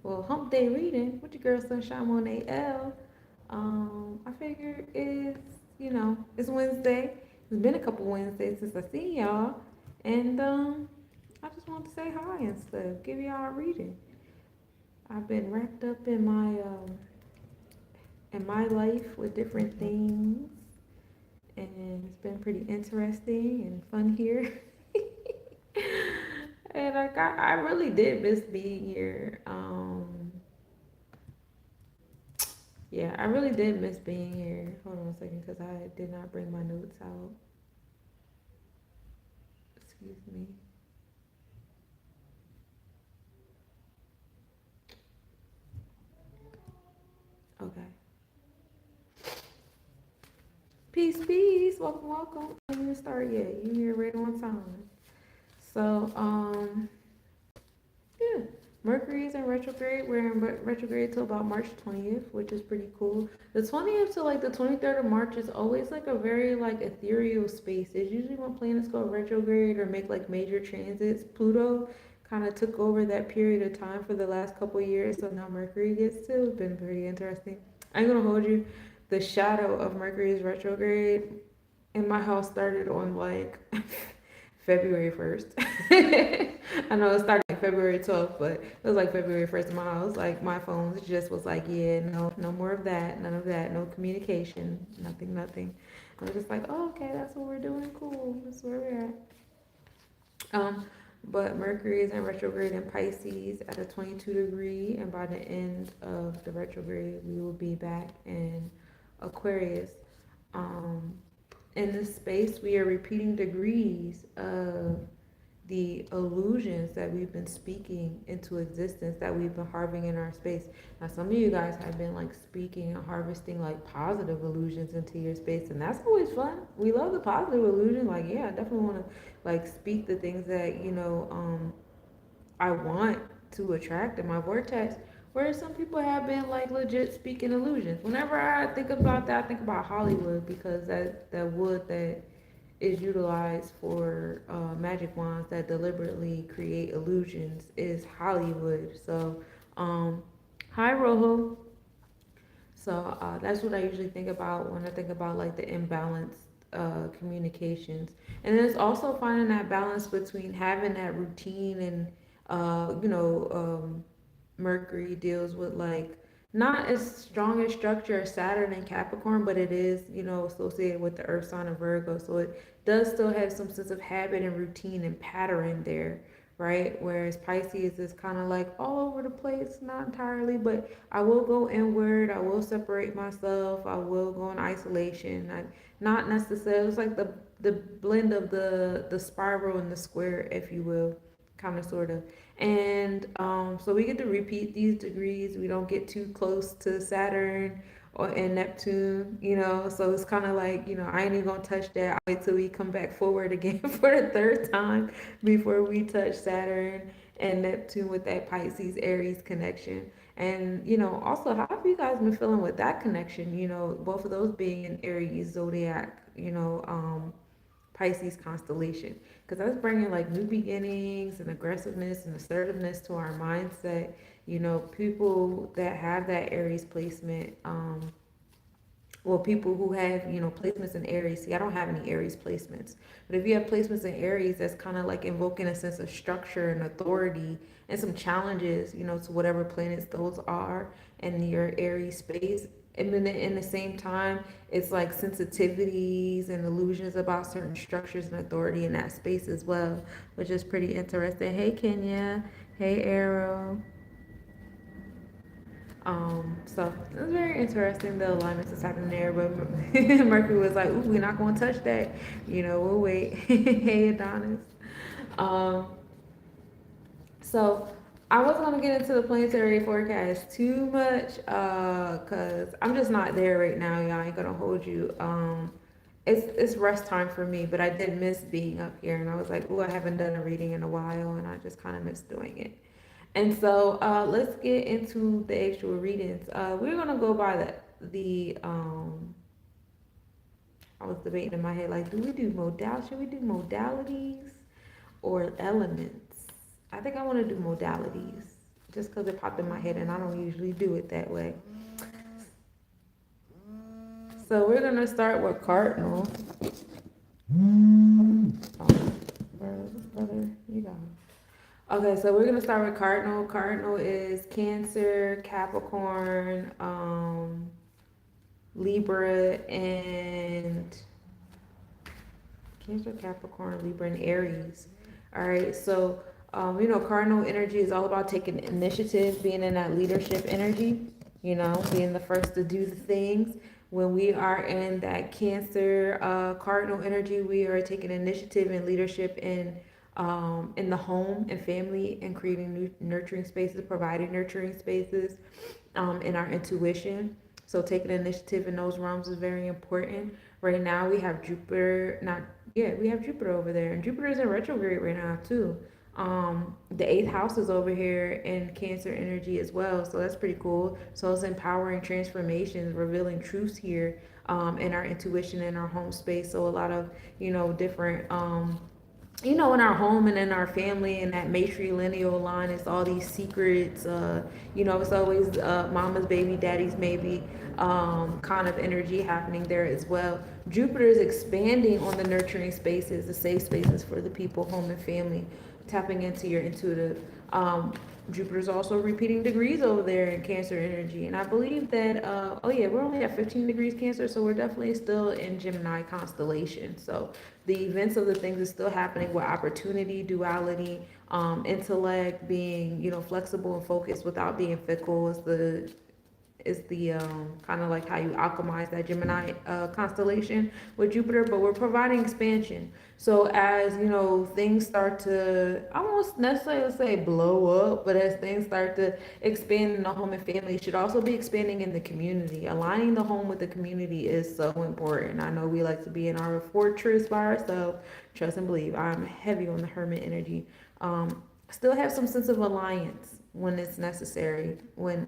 well, hump day reading with your girl Sunshine Monet L. I figure it's Wednesday. It's been a couple Wednesdays since I seen y'all, and I just wanted to say hi and stuff, give y'all a reading. I've been wrapped up in my life with different things, and it's been pretty interesting and fun here. And I really did miss being here. Yeah, I really did miss being here. Hold on a second, because I did not bring my notes out. Excuse me. Okay. Peace, peace. Welcome, welcome. I didn't even start yet. You here right on time. So, yeah. Mercury is in retrograde. We're in retrograde till about March 20th, which is pretty cool. The 20th to like the 23rd of March is always like a very like ethereal space. It's usually when planets go retrograde or make like major transits. Pluto kind of took over that period of time for the last couple of years, so now Mercury gets to. It's been pretty interesting. I ain't gonna hold you. The shadow of Mercury's retrograde in my house started on like February 1st. I know it started like February 12th, but it was like February 1st in my house. Like my phone just was like, yeah, no, no more of that, none of that, no communication, nothing, nothing. I was just like, oh, okay, that's what we're doing. Cool. That's where we're at. Um, but Mercury is in retrograde in Pisces at a 22 degree, and by the end of the retrograde, we will be back in Aquarius. Um, in this space, we are repeating degrees of the illusions that we've been speaking into existence, that we've been harboring in our space. Now, some of you guys have been like speaking and harvesting like positive illusions into your space, and that's always fun. We love the positive illusion. Like, yeah, I definitely want to like speak the things that I want to attract in my vortex. Whereas some people have been like legit speaking illusions. Whenever I think about that, I think about Hollywood, because that wood that is utilized for magic wands that deliberately create illusions is Hollywood. So, hi Rojo. So that's what I usually think about when I think about like the imbalanced communications. And then it's also finding that balance between having that routine and, uh, you know, um, Mercury deals with like not as strong a structure as Saturn and Capricorn, but it is, associated with the Earth sign of Virgo. So it does still have some sense of habit and routine and pattern there, right? Whereas Pisces is kind of like all over the place, not entirely, but I will go inward. I will separate myself. I will go in isolation. Not necessarily. It's like the blend of the spiral and the square, if you will, kind of sort of. And so we get to repeat these degrees. We don't get too close to Saturn or and Neptune, So it's kind of like, I ain't even gonna touch that. I'll wait till we come back forward again for the third time before we touch Saturn and Neptune with that Pisces Aries connection. And also, how have you guys been feeling with that connection? Both of those being in Aries zodiac, Pisces constellation, because that's bringing like new beginnings and aggressiveness and assertiveness to our mindset. People that have that Aries placement, well, people who have, placements in Aries. See, I don't have any Aries placements, but if you have placements in Aries, that's kind of like invoking a sense of structure and authority and some challenges, to whatever planets those are in your Aries space. And then in the same time, it's like sensitivities and illusions about certain structures and authority in that space as well, which is pretty interesting. Hey, Kenya. Hey, Arrow. So it was very interesting, the alignments that's happening there. But Mercury was like, "Ooh, we're not going to touch that. We'll wait." Hey, Adonis. Um, so I wasn't gonna get into the planetary forecast too much, cause I'm just not there right now, y'all. I ain't gonna hold you. It's rest time for me, but I did miss being up here, and I was like, "Ooh, I haven't done a reading in a while," and I just kind of miss doing it. And so let's get into the actual readings. We're gonna go by the. I was debating in my head, like, do we do modal? Should we do modalities or elements? I think I want to do modalities. just because it popped in my head and I don't usually do it that way. So we're gonna start with cardinal. Oh, brother, you got it. Okay, so we're gonna start with cardinal. Cardinal is Cancer, Capricorn, Libra, and Cancer, Capricorn, Libra, and Aries. All right, so cardinal energy is all about taking initiative, being in that leadership energy, being the first to do the things. When we are in that Cancer cardinal energy, we are taking initiative and leadership in the home and family and creating new nurturing spaces, providing nurturing spaces, in our intuition. So taking initiative in those realms is very important. Right now we have Jupiter, not yeah, we have Jupiter over there, and Jupiter is in retrograde right now too. The eighth house is over here in Cancer energy as well, so that's pretty cool. So it's empowering transformations, revealing truths here, in our intuition, in our home space. So a lot of different in our home and in our family and that matrilineal line, it's all these secrets. It's always mama's baby, daddy's maybe, kind of energy happening there as well. Jupiter is expanding on the nurturing spaces, the safe spaces for the people, home and family, tapping into your intuitive. Jupiter's also repeating degrees over there in Cancer energy. And I believe that, oh yeah, we're only at 15 degrees Cancer, so we're definitely still in Gemini constellation. So the events of the things is still happening with opportunity, duality, intellect, being, flexible and focused without being fickle is the kind of like how you alchemize that Gemini constellation with Jupiter, but we're providing expansion. So as things start to, I won't necessarily say blow up, but as things start to expand in the home and family, it should also be expanding in the community. Aligning the home with the community is so important. I know we like to be in our fortress by ourselves. Trust and believe. I'm heavy on the hermit energy. Still have some sense of alliance when it's necessary. When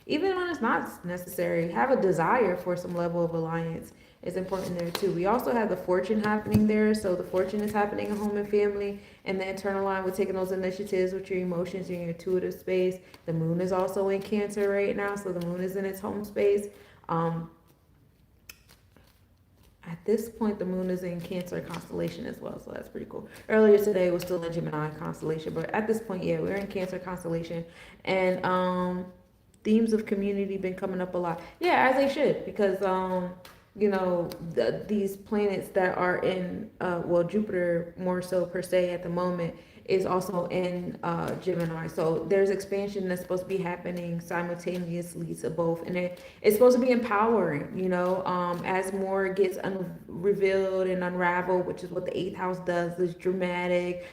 even when it's not necessary, have a desire for some level of alliance is important there too. We also have the fortune happening there. So the fortune is happening in home and family, and the internal line with taking those initiatives with your emotions in your intuitive space. The moon is also in Cancer right now, so the moon is in its home space. At this point, the moon is in Cancer constellation as well, so that's pretty cool. Earlier today, it was still in Gemini constellation, but at this point, yeah, we're in Cancer constellation, and themes of community been coming up a lot. Yeah, as they should, because these planets that are in Jupiter more so per se at the moment is also in Gemini. So there's expansion that's supposed to be happening simultaneously to both, and it's supposed to be empowering. As more gets revealed and unraveled, which is what the eighth house does. There's dramatic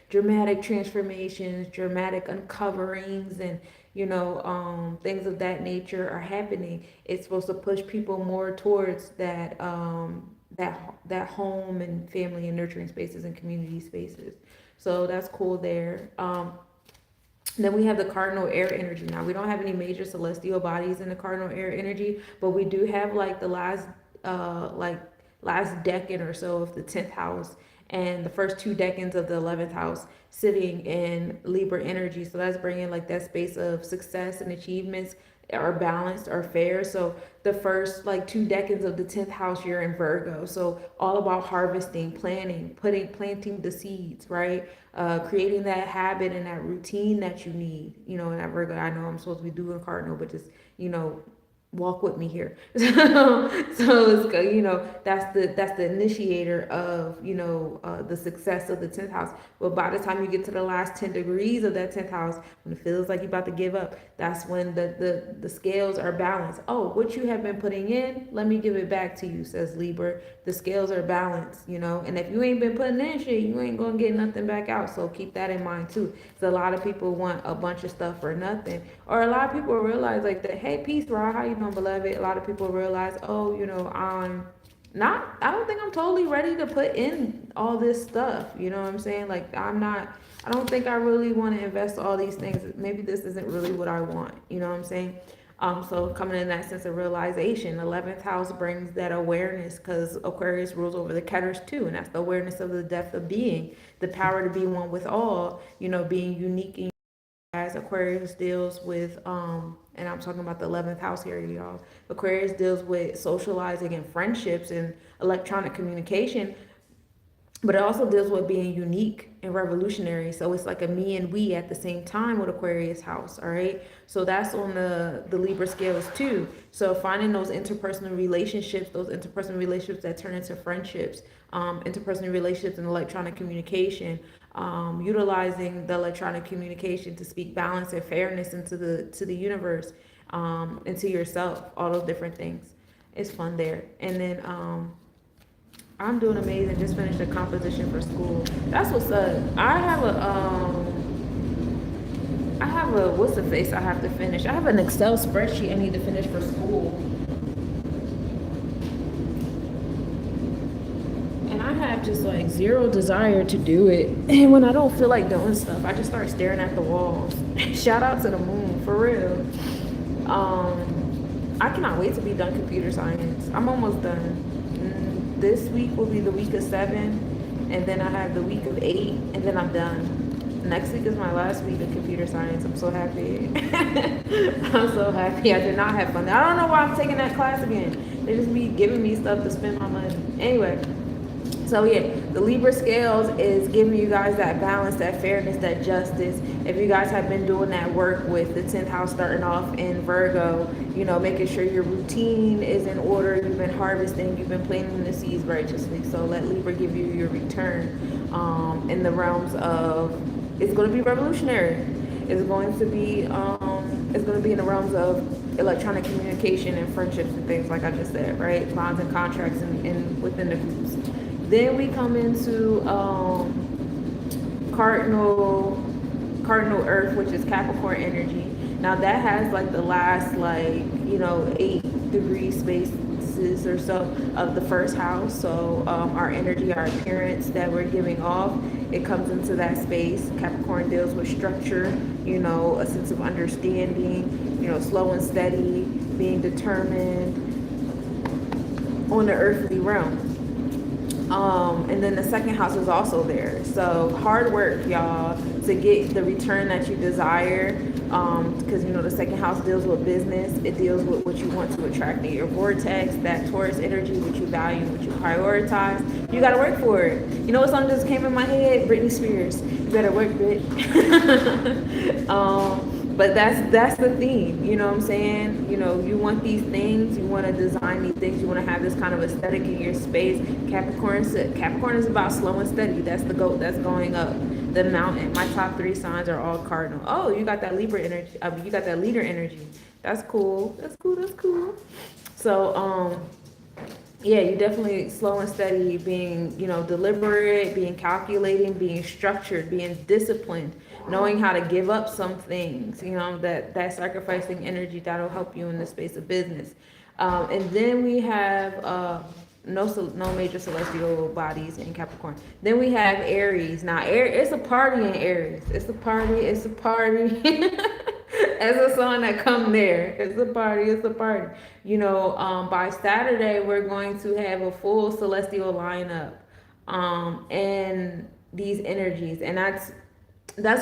transformations, dramatic uncoverings, and things of that nature are happening. It's supposed to push people more towards that home and family and nurturing spaces and community spaces. So that's cool there. Then we have the cardinal air energy. Now we don't have any major celestial bodies in the cardinal air energy, but we do have like the last decade or so of the 10th house and the first 2 decades of the 11th house sitting in Libra energy. So that's bringing like that space of success and achievements are balanced or fair. So the first like 2 decades of the 10th house, you're in Virgo. So all about harvesting, planting the seeds, right? Creating that habit and that routine that you need, in that Virgo. I know I'm supposed to be doing cardinal, but just, walk with me here. So it's that's the initiator of the success of the 10th house. But by the time you get to the last 10 degrees of that 10th house, when it feels like you're about to give up, that's when the scales are balanced. Oh, what you have been putting in, let me give it back to you, says Libra. The scales are balanced, and if you ain't been putting in shit, you ain't gonna get nothing back out. So keep that in mind too. So a lot of people want a bunch of stuff for nothing, or a lot of people realize like that. Hey, peace, Ra, how you doing, beloved? A lot of people realize, oh, I don't think I'm totally ready to put in all this stuff. You know what I'm saying? Like I don't think I really want to invest all these things. Maybe this isn't really what I want. You know what I'm saying? So coming in that sense of realization, 11th house brings that awareness because Aquarius rules over the Ketters too, and that's the awareness of the depth of being, the power to be one with all, being unique in as Aquarius deals with, and I'm talking about the 11th house here, y'all. Aquarius deals with socializing and friendships and electronic communication, but it also deals with being unique and revolutionary. So it's like a me and we at the same time with Aquarius house. All right, so that's on the Libra scales too. So finding those interpersonal relationships that turn into friendships, interpersonal relationships and electronic communication, utilizing the electronic communication to speak balance and fairness into the universe, into yourself, all those different things. It's fun there. And then I'm doing amazing. Just finished a composition for school. That's what's up. I have a what's the face I have to finish. I have an Excel spreadsheet I need to finish for school. And I have just like zero desire to do it. And when I don't feel like doing stuff, I just start staring at the walls. Shout out to the moon, for real. I cannot wait to be done computer science. I'm almost done. This week will be the week of 7, and then I have the week of 8, and then I'm done. Next week is my last week of computer science. I'm so happy. I'm so happy. I did not have fun. I don't know why I'm taking that class again. They just be giving me stuff to spend my money. Anyway, so yeah, the Libra scales is giving you guys that balance, that fairness, that justice. If you guys have been doing that work with the 10th house starting off in Virgo, making sure your routine is in order, you've been harvesting, you've been planting the seeds righteously. So let Libra give you your return, in the realms of, it's going to be revolutionary. It's going to be in the realms of electronic communication and friendships and things like I just said, right? Bonds and contracts and within the groups. Then we come into cardinal Earth, which is Capricorn energy. Now that has like the last 8 degree spaces or so of the first house. So our energy, our appearance that we're giving off, it comes into that space. Capricorn deals with structure, a sense of understanding, slow and steady, being determined on the earthly realm. And then the second house is also there. So hard work, y'all, to get the return that you desire. Because the second house deals with business. It deals with what you want to attract in your vortex, that Taurus energy, what you value, what you prioritize. You gotta work for it. You know what song just came in my head? Britney Spears. You better work, bitch. But that's the theme, you know what I'm saying? You want these things, you want to design these things, you want to have this kind of aesthetic in your space. Capricorn is about slow and steady. That's the goat that's going up the mountain. My top 3 signs are all cardinal. Oh, you got that Libra energy. You got that leader energy. That's cool. That's cool. So, yeah, you definitely slow and steady, being, deliberate, being calculating, being structured, being disciplined, knowing how to give up some things, that sacrificing energy that'll help you in the space of business. And then we have no major celestial bodies in Capricorn. Then we have Aries. Now, it's a party in Aries. It's a party. As a song that come there. It's a party. By Saturday, we're going to have a full celestial lineup, and these energies. And that's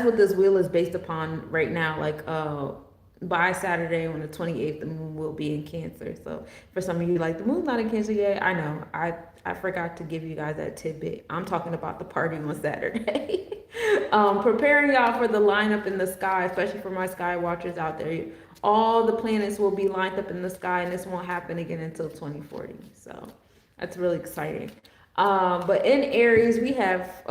what this wheel is based upon right now. Like, by Saturday on the 28th, the moon will be in Cancer. So for some of you, like, the moon's not in Cancer yet. I know. I forgot to give you guys that tidbit. I'm talking about the party on Saturday. Preparing y'all for the lineup in the sky, especially for my sky watchers out there. All the planets will be lined up in the sky, and this won't happen again until 2040. So that's really exciting. But in Aries, we have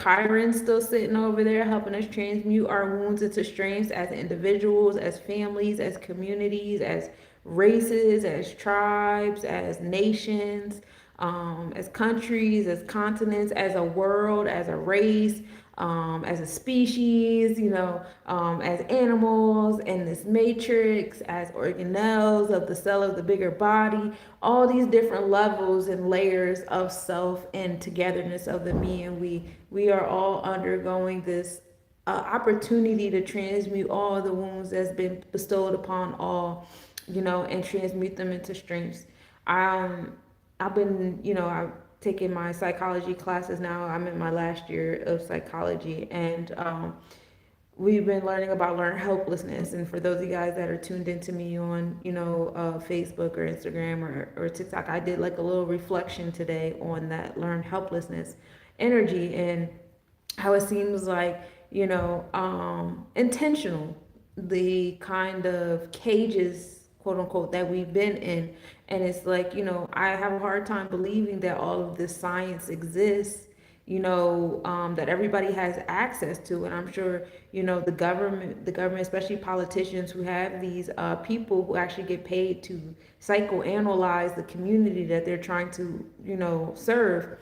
Chiron still sitting over there, helping us transmute our wounds into strengths as individuals, as families, as communities, as races, as tribes, as nations, as countries, as continents, as a world, as a race, as a species, as animals in this matrix, as organelles of the cell of the bigger body, all these different levels and layers of self and togetherness of the me and we are all undergoing this opportunity to transmute all the wounds that's been bestowed upon all, and transmute them into strengths. I've been, I've taken my psychology classes now. I'm in my last year of psychology, and we've been learning about learned helplessness. And for those of you guys that are tuned into me on, Facebook or Instagram or TikTok, I did like a little reflection today on that learned helplessness energy and how it seems like, intentional, the kind of cages, quote unquote, that we've been in. And it's like, I have a hard time believing that all of this science exists, that everybody has access to. And I'm sure, the government, especially politicians who have these people who actually get paid to psychoanalyze the community that they're trying to, serve,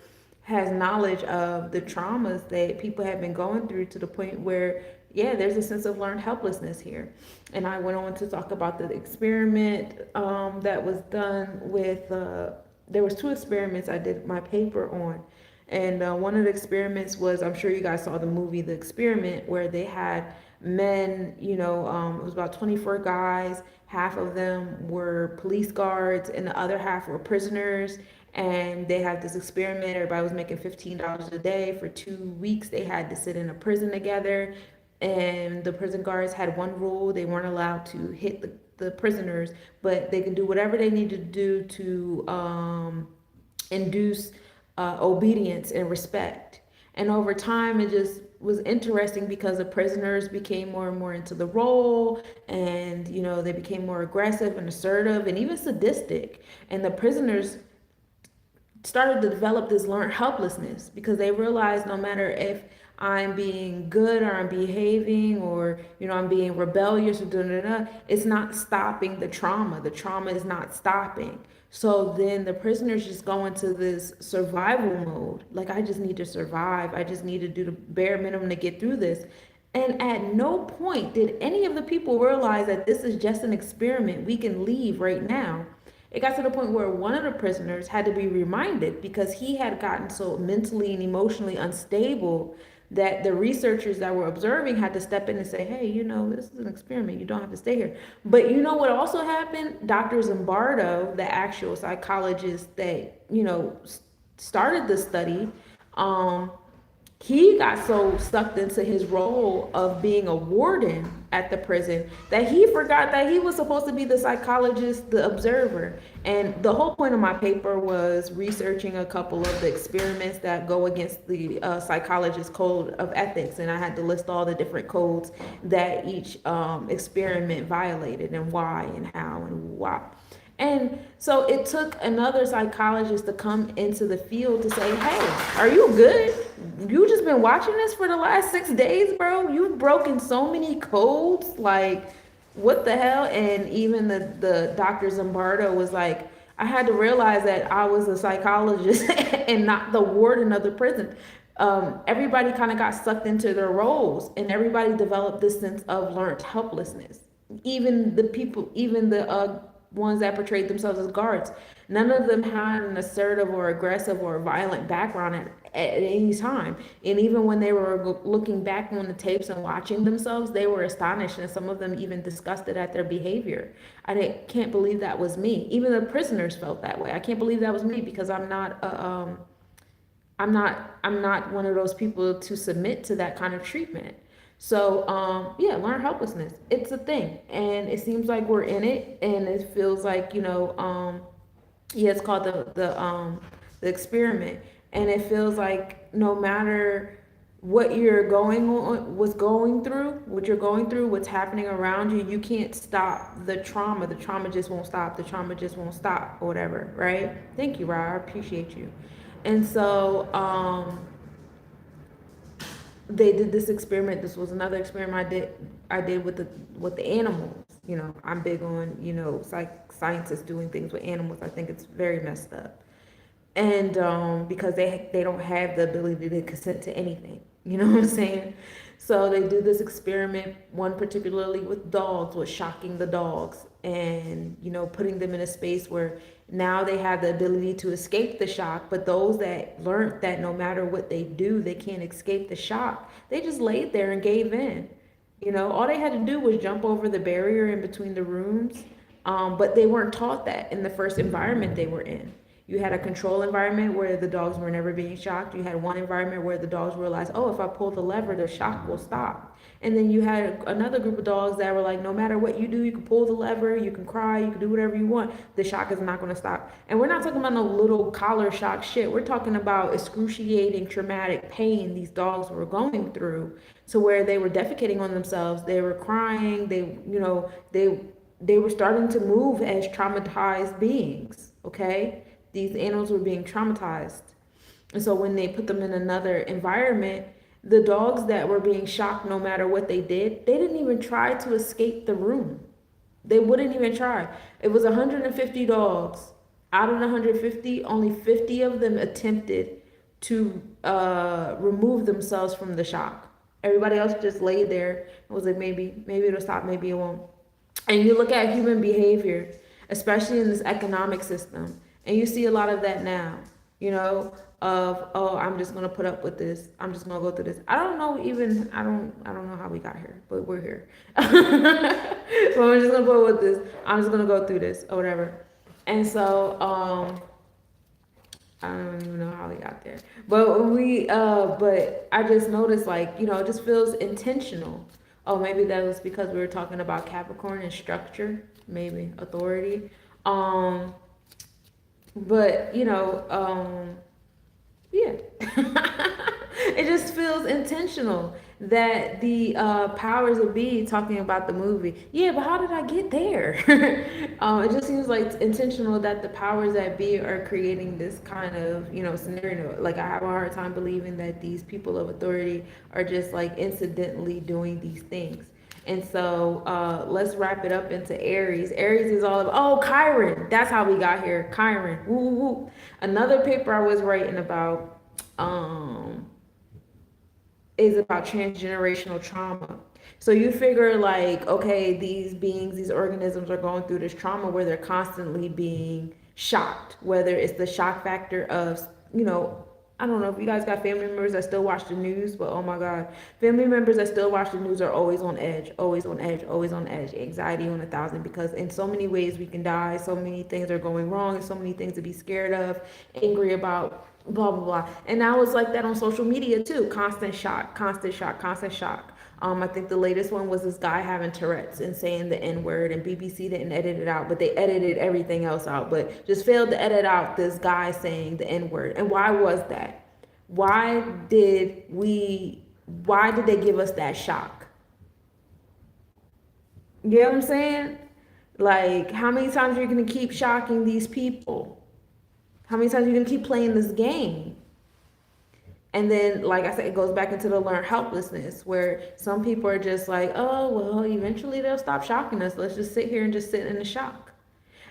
has knowledge of the traumas that people have been going through to the point where, yeah, there's a sense of learned helplessness here. And I went on to talk about the experiment that was done with, there was two experiments I did my paper on. And one of the experiments was, I'm sure you guys saw the movie The Experiment, where they had men, it was about 24 guys. Half of them were police guards and the other half were prisoners. And they had this experiment. Everybody was making $15 a day. For 2 weeks, they had to sit in a prison together. And the prison guards had one rule: they weren't allowed to hit the prisoners, but they could do whatever they needed to do to induce obedience and respect. And over time, it just was interesting because the prisoners became more and more into the role, and they became more aggressive and assertive and even sadistic. And the prisoners started to develop this learned helplessness because they realized no matter if I'm being good or I'm behaving or I'm being rebellious or it's not stopping the trauma. The trauma is not stopping. So then the prisoners just go into this survival mode. Like, I just need to survive. I just need to do the bare minimum to get through this. And at no point did any of the people realize that this is just an experiment. We can leave right now. It got to the point where one of the prisoners had to be reminded because he had gotten so mentally and emotionally unstable that the researchers that were observing had to step in and say, hey, this is an experiment. You don't have to stay here. But you know what also happened? Dr. Zimbardo, the actual psychologist that, started the study, he got so sucked into his role of being a warden at the prison that he forgot that he was supposed to be the psychologist, the observer. And the whole point of my paper was researching a couple of the experiments that go against the psychologist code of ethics. And I had to list all the different codes that each experiment violated and why and how and why. And so it took another psychologist to come into the field to say, hey, are you good? You just been watching this for the last 6 days, bro. You've broken so many codes. Like, what the hell? And even the Dr. Zimbardo was like, I had to realize that I was a psychologist and not the warden of the prison. Everybody kind of got sucked into their roles and everybody developed this sense of learned helplessness. Even the people, even the ones that portrayed themselves as guards, none of them had an assertive or aggressive or violent background at any time. And even when they were looking back on the tapes and watching themselves, they were astonished, and some of them even disgusted at their behavior. Can't believe that was me. Even the prisoners felt that way. I can't believe that was me because I'm not one of those people to submit to that kind of treatment. So, yeah, learn helplessness. It's a thing. And it seems like we're in it. And it feels like, yeah, it's called the experiment. And it feels like no matter what you're going on, what you're going through, what's happening around you, you can't stop the trauma. The trauma just won't stop. The trauma just won't stop or whatever, right? Thank you, Ra. I appreciate you. And so, they did this experiment. This was another experiment I did with the animals. I'm big on, scientists doing things with animals. I think it's very messed up. And because they don't have the ability to consent to anything. You know what I'm saying? So they do this experiment, one particularly with dogs, was shocking the dogs and, putting them in a space where now they have the ability to escape the shock. But those that learned that no matter what they do, they can't escape the shock, they just laid there and gave in. All they had to do was jump over the barrier in between the rooms. But they weren't taught that in the first environment they were in. You had a control environment where the dogs were never being shocked. You had one environment where the dogs realized, oh, if I pull the lever, the shock will stop. And then you had another group of dogs that were like, no matter what you do, you can pull the lever, you can cry, you can do whatever you want. The shock is not going to stop. And we're not talking about no little collar shock shit. We're talking about excruciating traumatic pain these dogs were going through, to where they were defecating on themselves, they were crying, they were starting to move as traumatized beings. Okay, these animals were being traumatized. And so when they put them in another environment, the dogs that were being shocked, no matter what they did, they didn't even try to escape the room. They wouldn't even try. It was 150 dogs. Out of the 150, only 50 of them attempted to remove themselves from the shock. Everybody else just laid there and was like, maybe it'll stop, maybe it won't. And you look at human behavior, especially in this economic system, and you see a lot of that now, you know, of, oh, I'm just gonna put up with this. I'm just gonna go through this. I don't know how we got here, but we're here. But I'm just gonna put up with this. I'm just gonna go through this or whatever. And so, I don't even know how we got there. But I just noticed, like, you know, it just feels intentional. Oh, maybe that was because we were talking about Capricorn and structure, maybe authority. But you know, yeah. It just feels intentional that the powers that be talking about the movie. Yeah, but how did I get there? It just seems like it's intentional that the powers that be are creating this kind of, you know, scenario. Like, I have a hard time believing that these people of authority are just like incidentally doing these things. And so let's wrap it up into Aries. Aries is all about, oh, Chiron. That's how we got here. Chiron. Woo, woo, woo. Another paper I was writing about is about transgenerational trauma. So you figure, like, okay, these beings, these organisms are going through this trauma where they're constantly being shocked, whether it's the shock factor of, you know, I don't know if you guys got family members that still watch the news, but oh my God, family members that still watch the news are always on edge, always on edge, always on edge, anxiety on 1,000, because in so many ways we can die, so many things are going wrong, and so many things to be scared of, angry about, blah, blah, blah. And now it's like that on social media too, constant shock, constant shock, constant shock. I think the latest one was this guy having Tourette's and saying the N-word, and BBC didn't edit it out, but they edited everything else out, but just failed to edit out this guy saying the N-word. And why was that? Why did they give us that shock? You know what I'm saying? Like, how many times are you going to keep shocking these people? How many times are you going to keep playing this game? And then, like I said, it goes back into the learned helplessness, where some people are just like, oh, well, eventually they'll stop shocking us. Let's just sit here and just sit in the shock.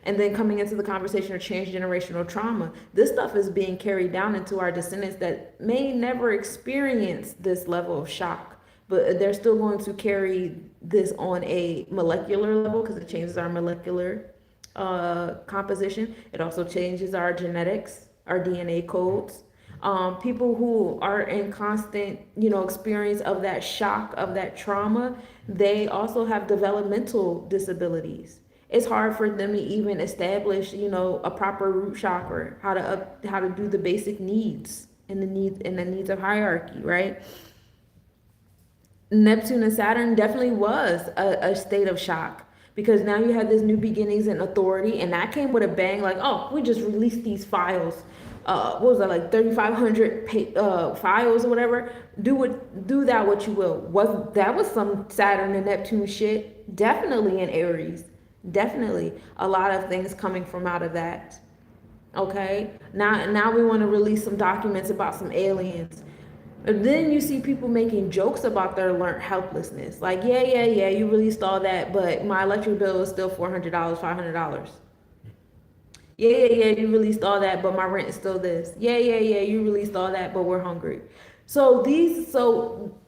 And then coming into the conversation of transgenerational trauma, this stuff is being carried down into our descendants that may never experience this level of shock, but they're still going to carry this on a molecular level, because it changes our molecular composition. It also changes our genetics, our DNA codes. People who are in constant, you know, experience of that shock, of that trauma, they also have developmental disabilities. It's hard for them to even establish, you know, a proper root chakra, how to do the basic needs and the needs of hierarchy, right? Neptune and Saturn definitely was a state of shock, because now you have this new beginnings and authority, and that came with a bang. Like, oh, we just released these files. What was that, like 3,500 files or whatever? Do that what you will. That was some Saturn and Neptune shit? Definitely in Aries. Definitely a lot of things coming from out of that. Okay, now we want to release some documents about some aliens. And then you see people making jokes about their learned helplessness. Like, yeah, you released all that, but my electric bill is still $400, $500. Yeah, you released all that, but my rent is still this. Yeah, you released all that, but we're hungry. So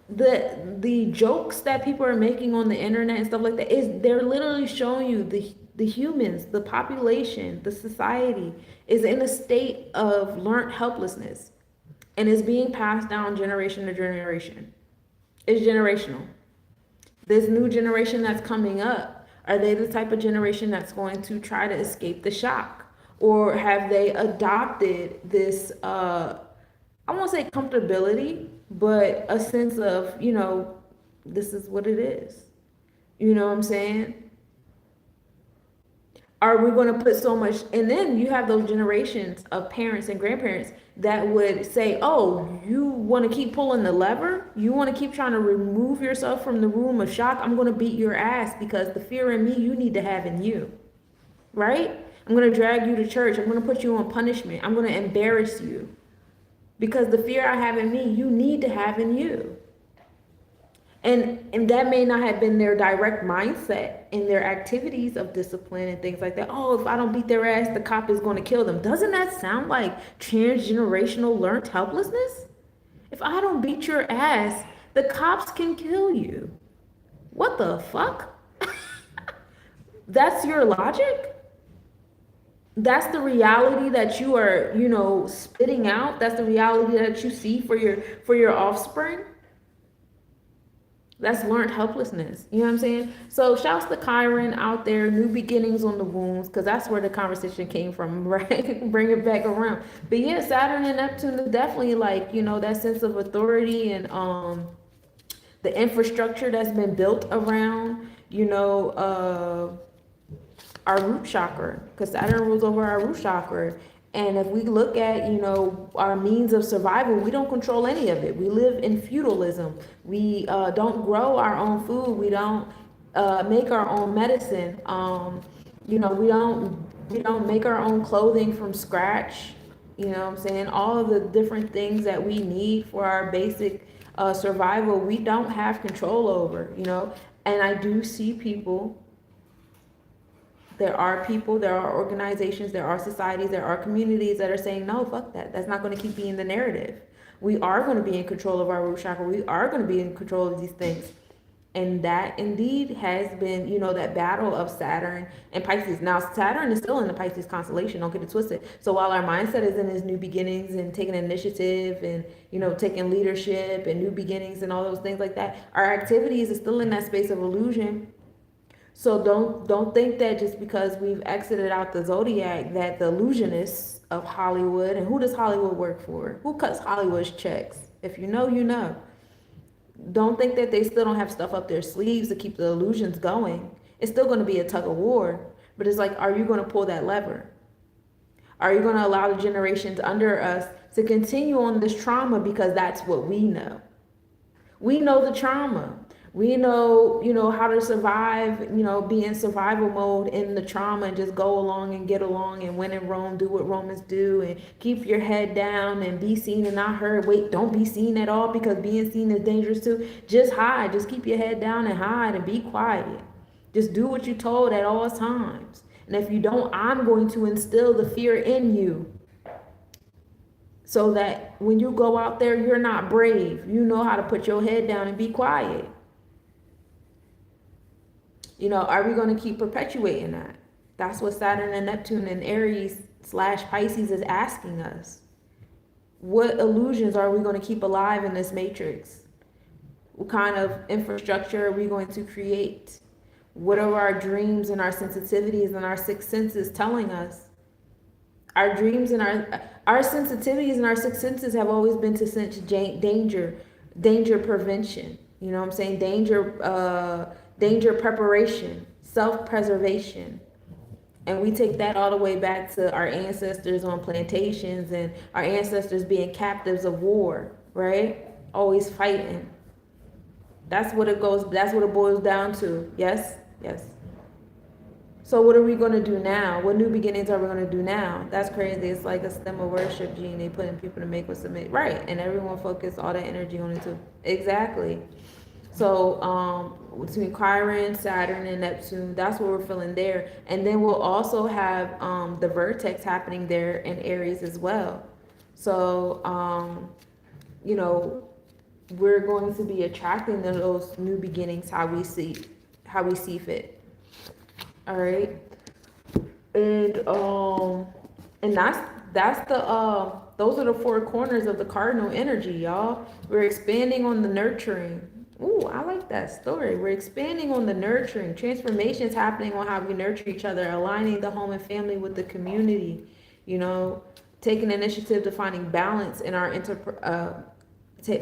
the jokes that people are making on the internet and stuff like that, they're literally showing you the humans, the population, the society is in a state of learned helplessness, and is being passed down generation to generation. It's generational. This new generation that's coming up, are they the type of generation that's going to try to escape the shock? Or have they adopted this, I won't say comfortability, but a sense of, this is what it is. You know what I'm saying? Are we going to put so much? And then you have those generations of parents and grandparents that would say, oh, you want to keep pulling the lever? You want to keep trying to remove yourself from the room of shock? I'm going to beat your ass because the fear in me you need to have in you, right? I'm going to drag you to church. I'm going to put you on punishment. I'm going to embarrass you because the fear I have in me you need to have in you. And that may not have been their direct mindset in their activities of discipline and things like that. Oh, if I don't beat their ass, the cop is going to kill them. Doesn't that sound like transgenerational learned helplessness? If I don't beat your ass, the cops can kill you. What the fuck? That's your logic? That's the reality that you are, spitting out? That's the reality that you see for your offspring? That's learned helplessness. You know what I'm saying? So shouts to Chiron out there, new beginnings on the wounds, because that's where the conversation came from, right? Bring it back around. But yeah, Saturn and Neptune is definitely like, that sense of authority and the infrastructure that's been built around, our root chakra, because Saturn rules over our root chakra. And if we look at, our means of survival, we don't control any of it. We live in feudalism. We don't grow our own food. We don't make our own medicine. We don't make our own clothing from scratch. You know what I'm saying? All of the different things that we need for our basic survival, we don't have control over, And I do see people. There are people, there are organizations, there are societies, there are communities that are saying, no, fuck that. That's not going to keep being the narrative. We are going to be in control of our root chakra. We are going to be in control of these things. And that indeed has been, that battle of Saturn and Pisces. Now, Saturn is still in the Pisces constellation. Don't get it twisted. So while our mindset is in its new beginnings and taking initiative and, taking leadership and new beginnings and all those things like that, our activities is still in that space of illusion. So don't think that just because we've exited out the zodiac that the illusionists of Hollywood, and who does Hollywood work for? Who cuts Hollywood's checks? If you know, you know. Don't think that they still don't have stuff up their sleeves to keep the illusions going. It's still going to be a tug of war, but it's like, are you going to pull that lever? Are you going to allow the generations under us to continue on this trauma because that's what we know? We know the trauma. We know, how to survive, be in survival mode in the trauma and just go along and get along and when in Rome, do what Romans do and keep your head down and be seen and not heard. Wait, don't be seen at all because being seen is dangerous too. Just hide. Just keep your head down and hide and be quiet. Just do what you're told at all times. And if you don't, I'm going to instill the fear in you so that when you go out there, you're not brave. You know how to put your head down and be quiet. Are we going to keep perpetuating that? That's what Saturn and Neptune and Aries / Pisces is asking us. What illusions are we going to keep alive in this matrix? What kind of infrastructure are we going to create? What are our dreams and our sensitivities and our sixth senses telling us? Our dreams and our sensitivities and our sixth senses have always been to sense danger prevention. You know what I'm saying? Danger preparation, self-preservation. And we take that all the way back to our ancestors on plantations and our ancestors being captives of war, right? Always fighting. That's what it boils down to. Yes? Yes. So what are we going to do now? What new beginnings are we going to do now? That's crazy. It's like a stem of worship gene. They put in people to make us submit. Right. And everyone focus all that energy on it too. Exactly. So between Chiron, Saturn, and Neptune, that's what we're feeling there. And then we'll also have the vertex happening there in Aries as well. So, we're going to be attracting those new beginnings how we see fit. All right. And that's those are the four corners of the cardinal energy, y'all. We're expanding on the nurturing. Ooh, I like that story. We're expanding on the nurturing. Transformations happening on how we nurture each other, aligning the home and family with the community. You know, taking initiative to finding balance in our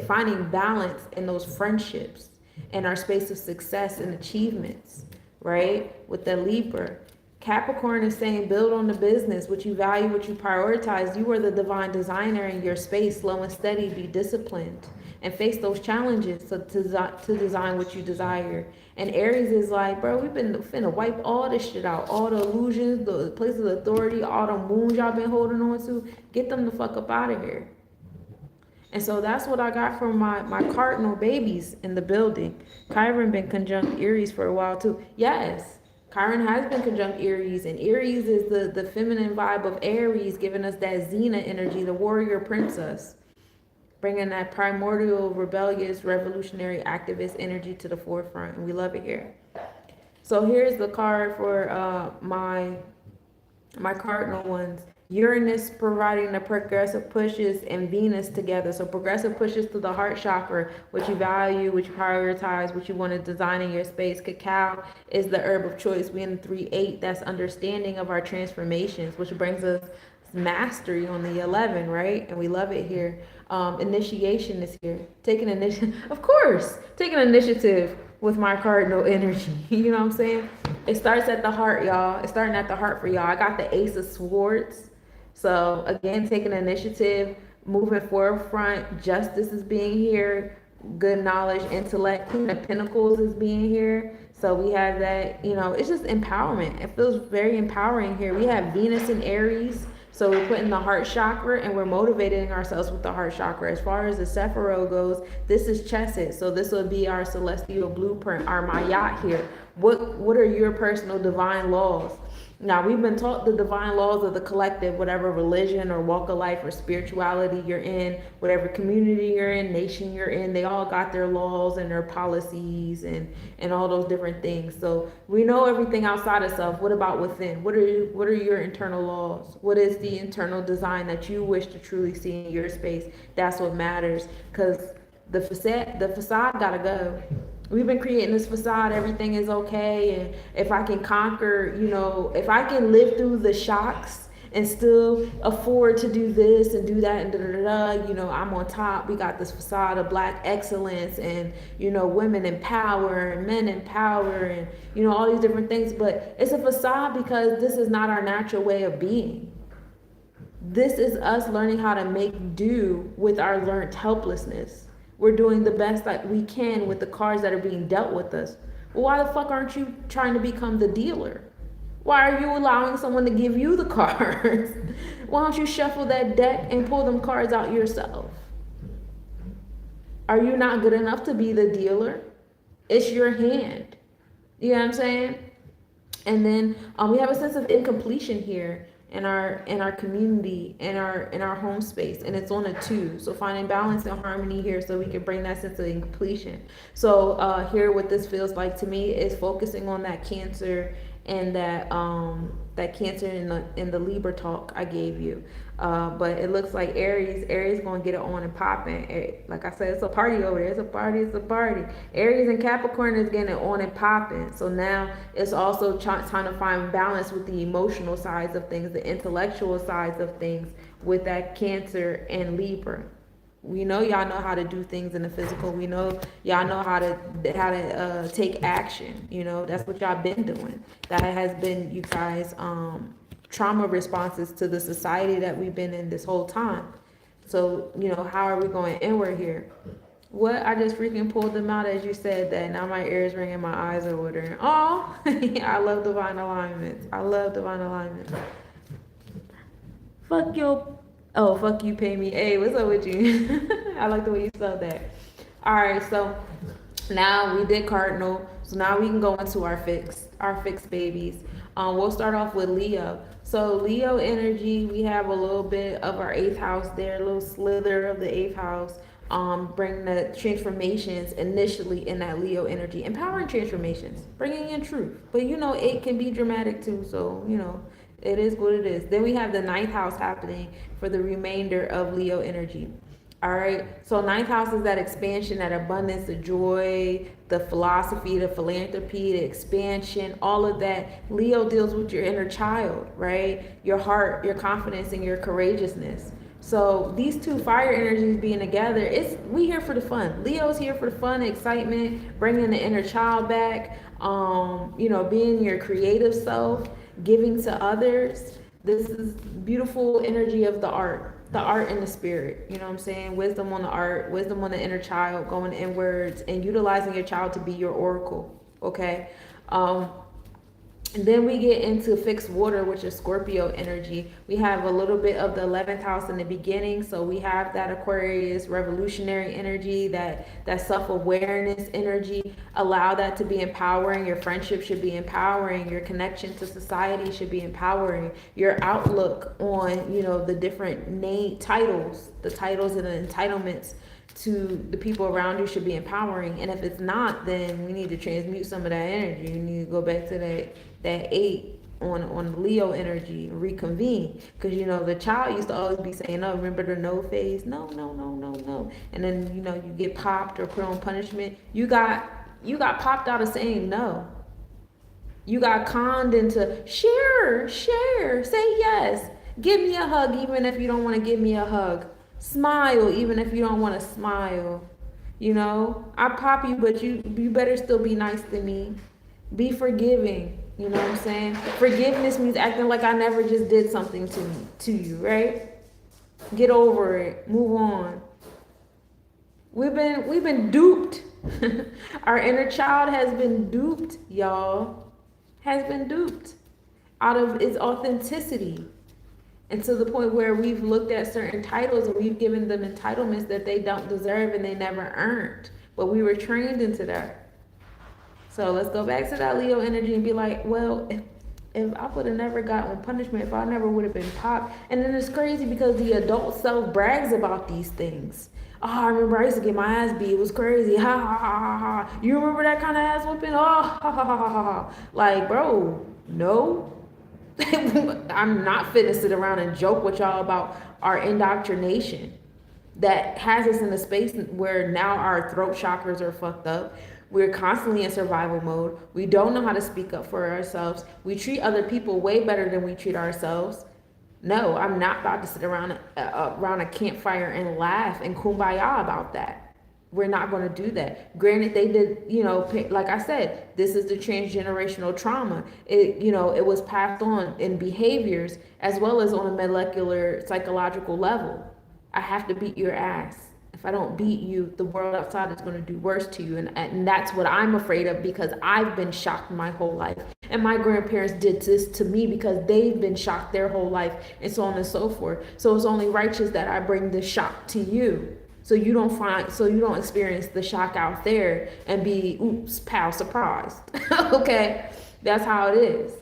finding balance in those friendships and our space of success and achievements, right? With the Libra. Capricorn is saying build on the business, what you value, what you prioritize. You are the divine designer in your space. Slow and steady, be disciplined, and face those challenges to design what you desire. And Aries is like, bro, we've been finna wipe all this shit out. All the illusions, the places of authority, all the moons y'all been holding on to. Get them the fuck up out of here. And so that's what I got from my cardinal babies in the building. Chiron been conjunct Aries for a while too. Yes, Chiron has been conjunct Aries, and Aries is the feminine vibe of Aries, giving us that Xena energy, the warrior princess, bringing that primordial, rebellious, revolutionary, activist energy to the forefront, and we love it here. So here's the card for my cardinal ones. Uranus providing the progressive pushes, and Venus together. So progressive pushes to the heart chakra, what you value, what you prioritize, what you want to design in your space. Cacao is the herb of choice. We in 3-8, that's understanding of our transformations, which brings us mastery on the 11, right? And we love it here. Initiation is here. Taking initiative, of course, taking initiative with my cardinal energy. You know what I'm saying? It starts at the heart, y'all. It's starting at the heart for y'all. I got the Ace of Swords. So again, taking initiative, moving forefront, justice is being here, good knowledge, intellect, King of Pentacles is being here. So we have that, you know, it's just empowerment. It feels very empowering here. We have Venus in Aries. So we're putting the heart chakra and we're motivating ourselves with the heart chakra. As far as the Sephiroth goes, this is Chesed. So this will be our celestial blueprint, our Mayat here. What are your personal divine laws? Now, we've been taught the divine laws of the collective, whatever religion or walk of life or spirituality you're in, whatever community you're in, nation you're in, they all got their laws and their policies and all those different things. So we know everything outside of self. What about within? What are your internal laws? What is the internal design that you wish to truly see in your space? That's what matters, because the facade gotta go. We've been creating this facade, everything is okay, and if I can conquer, you know, if I can live through the shocks and still afford to do this and do that and da da da, you know, I'm on top. We got this facade of black excellence and, you know, women in power and men in power and, you know, all these different things, but it's a facade because this is not our natural way of being. This is us learning how to make do with our learned helplessness. We're doing the best that we can with the cards that are being dealt with us. Well, why the fuck aren't you trying to become the dealer? Why are you allowing someone to give you the cards? Why don't you shuffle that deck and pull them cards out yourself? Are you not good enough to be the dealer? It's your hand. You know what I'm saying? And then we have a sense of incompletion here in our community, in our home space, and it's on a 2. So finding balance and harmony here so we can bring that sense of incompletion. So here what this feels like to me is focusing on that Cancer and that Cancer in the Libra talk I gave you. But it looks like Aries gonna get it on and popping. Like I said, it's a party over there. It's a party. Aries and Capricorn is getting it on and popping. So now it's also trying to find balance with the emotional sides of things, the intellectual sides of things with that Cancer and Libra. We know y'all know how to do things in the physical. We know y'all know how to take action. You know, that's what y'all been doing. That has been you guys trauma responses to the society that we've been in this whole time. So, you know, how are we going inward here? What? I just freaking pulled them out as you said that. Now my ears ringing, my eyes are watering. Oh, I love divine alignments. Fuck your... Oh, fuck you, pay me. Hey, what's up with you? I like the way you spelled that. All right, so now we did cardinal. So now we can go into our fixed babies. We'll start off with Leo. So Leo energy, we have a little bit of our 8th house there, a little slither of the 8th house. Bring the transformations initially in that Leo energy, empowering transformations, bringing in truth. But you know, it can be dramatic too. So, you know, it is what it is. Then we have the 9th house happening for the remainder of Leo energy. All right. So ninth house is that expansion, that abundance, the joy, the philosophy, the philanthropy, the expansion, all of that. Leo deals with your inner child, right? Your heart, your confidence, and your courageousness. So these two fire energies being together, we here for the fun. Leo's here for the fun, excitement, bringing the inner child back. Being your creative self, giving to others. This is beautiful energy of the art and the spirit. You know what I'm saying? Wisdom on the art, wisdom on the inner child, going inwards and utilizing your child to be your oracle. Okay. And then we get into fixed water, which is Scorpio energy. We have a little bit of the 11th house in the beginning. So we have that Aquarius revolutionary energy, that self-awareness energy. Allow that to be empowering. Your friendship should be empowering. Your connection to society should be empowering. Your outlook on, the different titles, the titles and the entitlements to the people around you should be empowering. And if it's not, then we need to transmute some of that energy. We need to go back to that 8 on Leo energy, reconvene. Because the child used to always be saying, "No, remember the no phase? No, no, no, no, no." And then you get popped or put on punishment. You got popped out of saying no. You got conned into share, say yes, give me a hug even if you don't want to give me a hug. Smile even if you don't want to smile. I pop you, but you better still be nice to me. Be forgiving. You know what I'm saying? Forgiveness means acting like I never just did something to you, right? Get over it. Move on. We've been duped. Our inner child has been duped, y'all. Has been duped out of its authenticity. And to the point where we've looked at certain titles and we've given them entitlements that they don't deserve and they never earned. But we were trained into that. So let's go back to that Leo energy and be like, well, if I would have never gotten punishment, if I never would have been popped. And then it's crazy because the adult self brags about these things. Oh, I remember I used to get my ass beat. It was crazy. Ha ha ha ha ha. You remember that kind of ass whooping? Oh, ha ha ha ha ha. Like, bro, no. I'm not fit to sit around and joke with y'all about our indoctrination that has us in a space where now our throat chakras are fucked up. We're constantly in survival mode. We don't know how to speak up for ourselves. We treat other people way better than we treat ourselves. No, I'm not about to sit around a campfire and laugh and kumbaya about that. We're not going to do that. Granted, they did, like I said, this is the transgenerational trauma. It was passed on in behaviors as well as on a molecular psychological level. I have to beat your ass. If I don't beat you, the world outside is going to do worse to you. And that's what I'm afraid of because I've been shocked my whole life. And my grandparents did this to me because they've been shocked their whole life and so on and so forth. So it's only righteous that I bring the shock to you. So you don't experience the shock out there and be, oops, pal, surprised. Okay. That's how it is,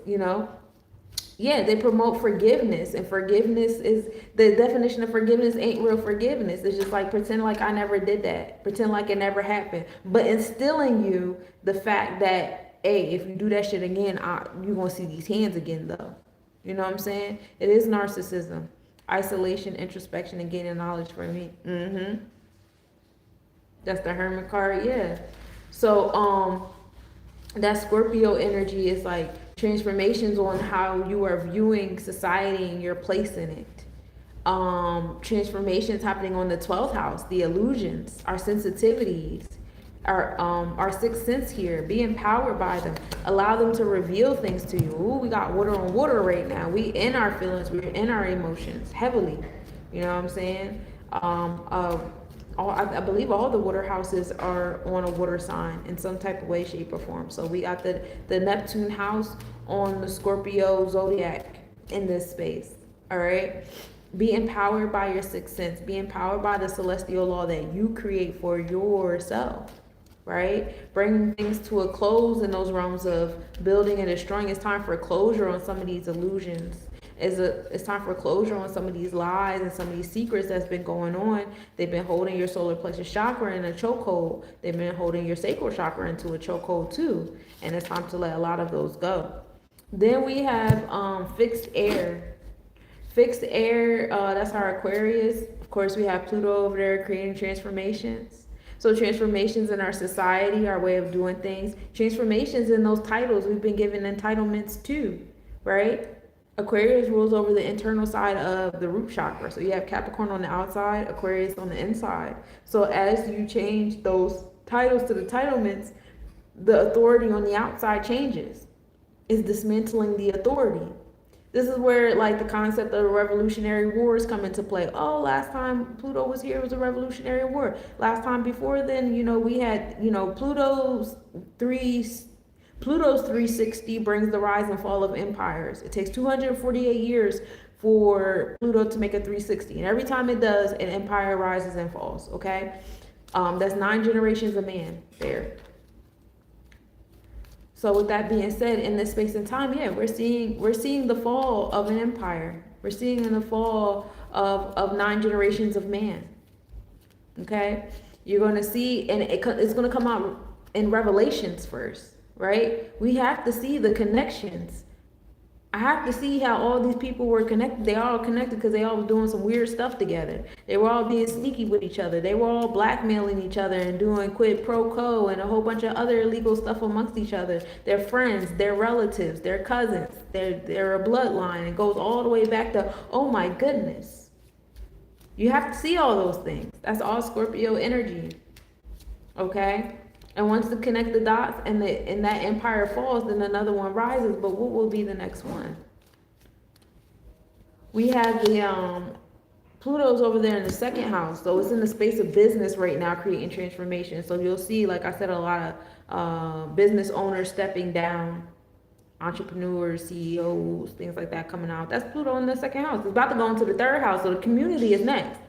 Yeah, they promote forgiveness, and forgiveness is the definition of forgiveness ain't real forgiveness. It's just like pretend like I never did that, pretend like it never happened, but instilling you the fact that, hey, if you do that shit again, you're gonna see these hands again, though. You know what I'm saying? It is narcissism, isolation, introspection, and gaining knowledge for me. That's the Hermit card, yeah. So that Scorpio energy is like transformations on how you are viewing society and your place in it. Transformations happening on the 12th house, the illusions, our sensitivities, our sixth sense here. Be empowered by them. Allow them to reveal things to you. Ooh, we got water on water right now. We in our feelings, we're in our emotions heavily. You know what I'm saying? I believe all the water houses are on a water sign in some type of way, shape, or form. So we got the Neptune house on the Scorpio zodiac in this space. All right. Be empowered by your sixth sense. Be empowered by the celestial law that you create for yourself. Right? Bringing things to a close in those realms of building and destroying. It's time for closure on some of these illusions. It's time for closure on some of these lies and some of these secrets that's been going on. They've been holding your solar plexus chakra in a chokehold. They've been holding your sacral chakra into a chokehold too. And it's time to let a lot of those go. Then we have fixed air. Fixed air, that's our Aquarius. course, we have Pluto over there creating transformations. So transformations in our society, our way of doing things, transformations in those titles we've been given entitlements to, right? Aquarius rules over the internal side of the root chakra. So you have Capricorn on the outside, Aquarius on the inside. So as you change those titles to the entitlements, the authority on the outside changes. It's dismantling the authority. This is where like the concept of revolutionary wars come into play. Oh, last time Pluto was here was a revolutionary war. Last time before then, we had, Pluto's 360 brings the rise and fall of empires. It takes 248 years for Pluto to make a 360. And every time it does, an empire rises and falls, okay? That's 9 generations of man there. So with that being said, in this space and time, yeah, we're seeing the fall of an empire. We're seeing the fall of 9 generations of man. Okay? You're going to see, and it's going to come out in Revelations first, right? We have to see the connections. I have to see how all these people were connected. They all connected because they all were doing some weird stuff together. They were all being sneaky with each other. They were all blackmailing each other and doing quid pro quo and a whole bunch of other illegal stuff amongst each other. Their friends, their relatives, their cousins. They're a bloodline. It goes all the way back to, oh my goodness. You have to see all those things. That's all Scorpio energy. Okay? And once to connect the dots and that empire falls, then another one rises. But what will be the next one? We have the Pluto's over there in the second house. So it's in the space of business right now, creating transformation. So you'll see, like I said, a lot of business owners stepping down, entrepreneurs, CEOs, things like that coming out. That's Pluto in the second house. It's about to go into the third house. So the community is next.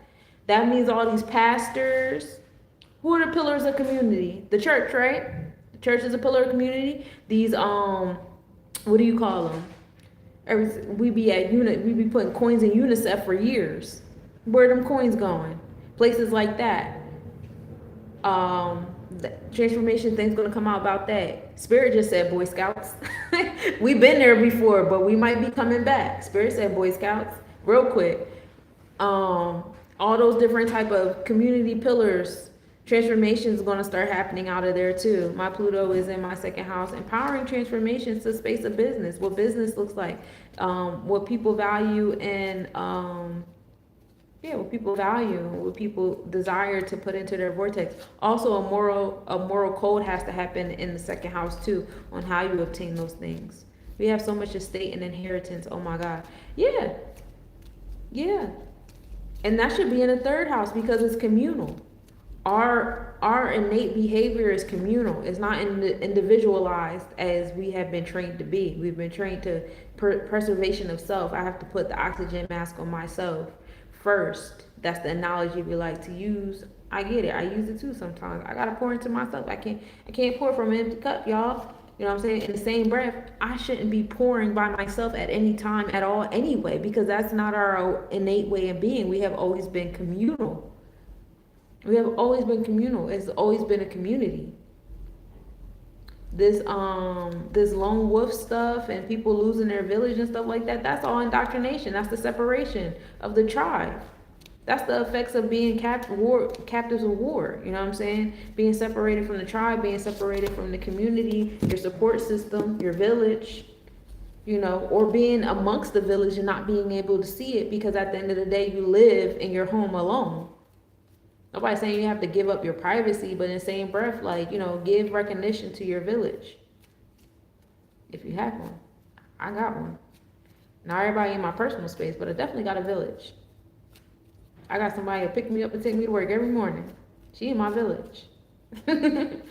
That means all these pastors. Who are the pillars of community? The church, right? The church is a pillar of community. These, what do you call them? We be putting coins in UNICEF for years. Where are them coins going? Places like that. The transformation thing's gonna come out about that. Spirit just said Boy Scouts. We've been there before, but we might be coming back. Spirit said Boy Scouts. Real quick. All those different type of community pillars. Transformation is going to start happening out of there too. My Pluto is in my second house, empowering transformations to space of business, what business looks like, what people value, and what people desire to put into their vortex. Also, a moral code has to happen in the second house too, on how you obtain those things. We have so much estate and inheritance. Oh my God, yeah, and that should be in the third house because it's communal. Our innate behavior is communal. It's not individualized as we have been trained to be. We've been trained to preservation of self. I have to put the oxygen mask on myself first. That's the analogy we like to use. I get it. I use it too sometimes. I gotta pour into myself. I can't pour from an empty cup, y'all. You know what I'm saying? In the same breath, I shouldn't be pouring by myself at any time at all anyway, because that's not our innate way of being. We have always been communal. It's always been a community. This lone wolf stuff and people losing their village and stuff like that, that's all indoctrination. That's the separation of the tribe. That's the effects of being captives of war. You know what I'm saying? Being separated from the tribe, being separated from the community, your support system, your village, or being amongst the village and not being able to see it because at the end of the day, you live in your home alone. Nobody's saying you have to give up your privacy, but in the same breath, give recognition to your village. If you have one. I got one. Not everybody in my personal space, but I definitely got a village. I got somebody to pick me up and take me to work every morning. She in my village. I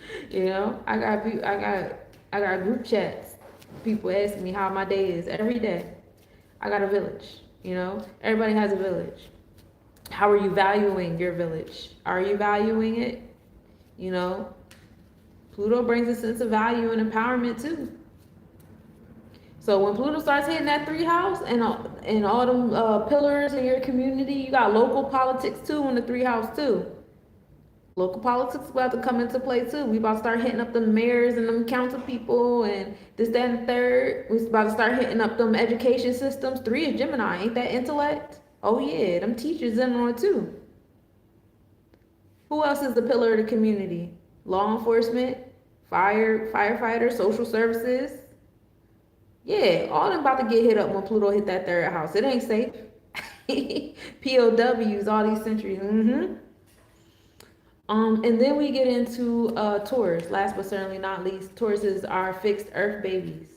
got group chats. People asking me how my day is every day. I got a village. Everybody has a village. How are you valuing your village? Are you valuing it? Pluto brings a sense of value and empowerment too. So when Pluto starts hitting that 3 house and all them pillars in your community, you got local politics too in the 3 house too. Local politics is about to come into play too. We about to start hitting up the mayors and them council people and this, that, and the third. We about to start hitting up them education systems. 3 is Gemini. Ain't that intellect? Oh yeah, them teachers in on it too. Who else is the pillar of the community? Law enforcement, firefighter, social services. Yeah, all them about to get hit up when Pluto hit that third house. It ain't safe. POWs, all these centuries. And then we get into Taurus. Last but certainly not least, Taurus is our fixed Earth babies.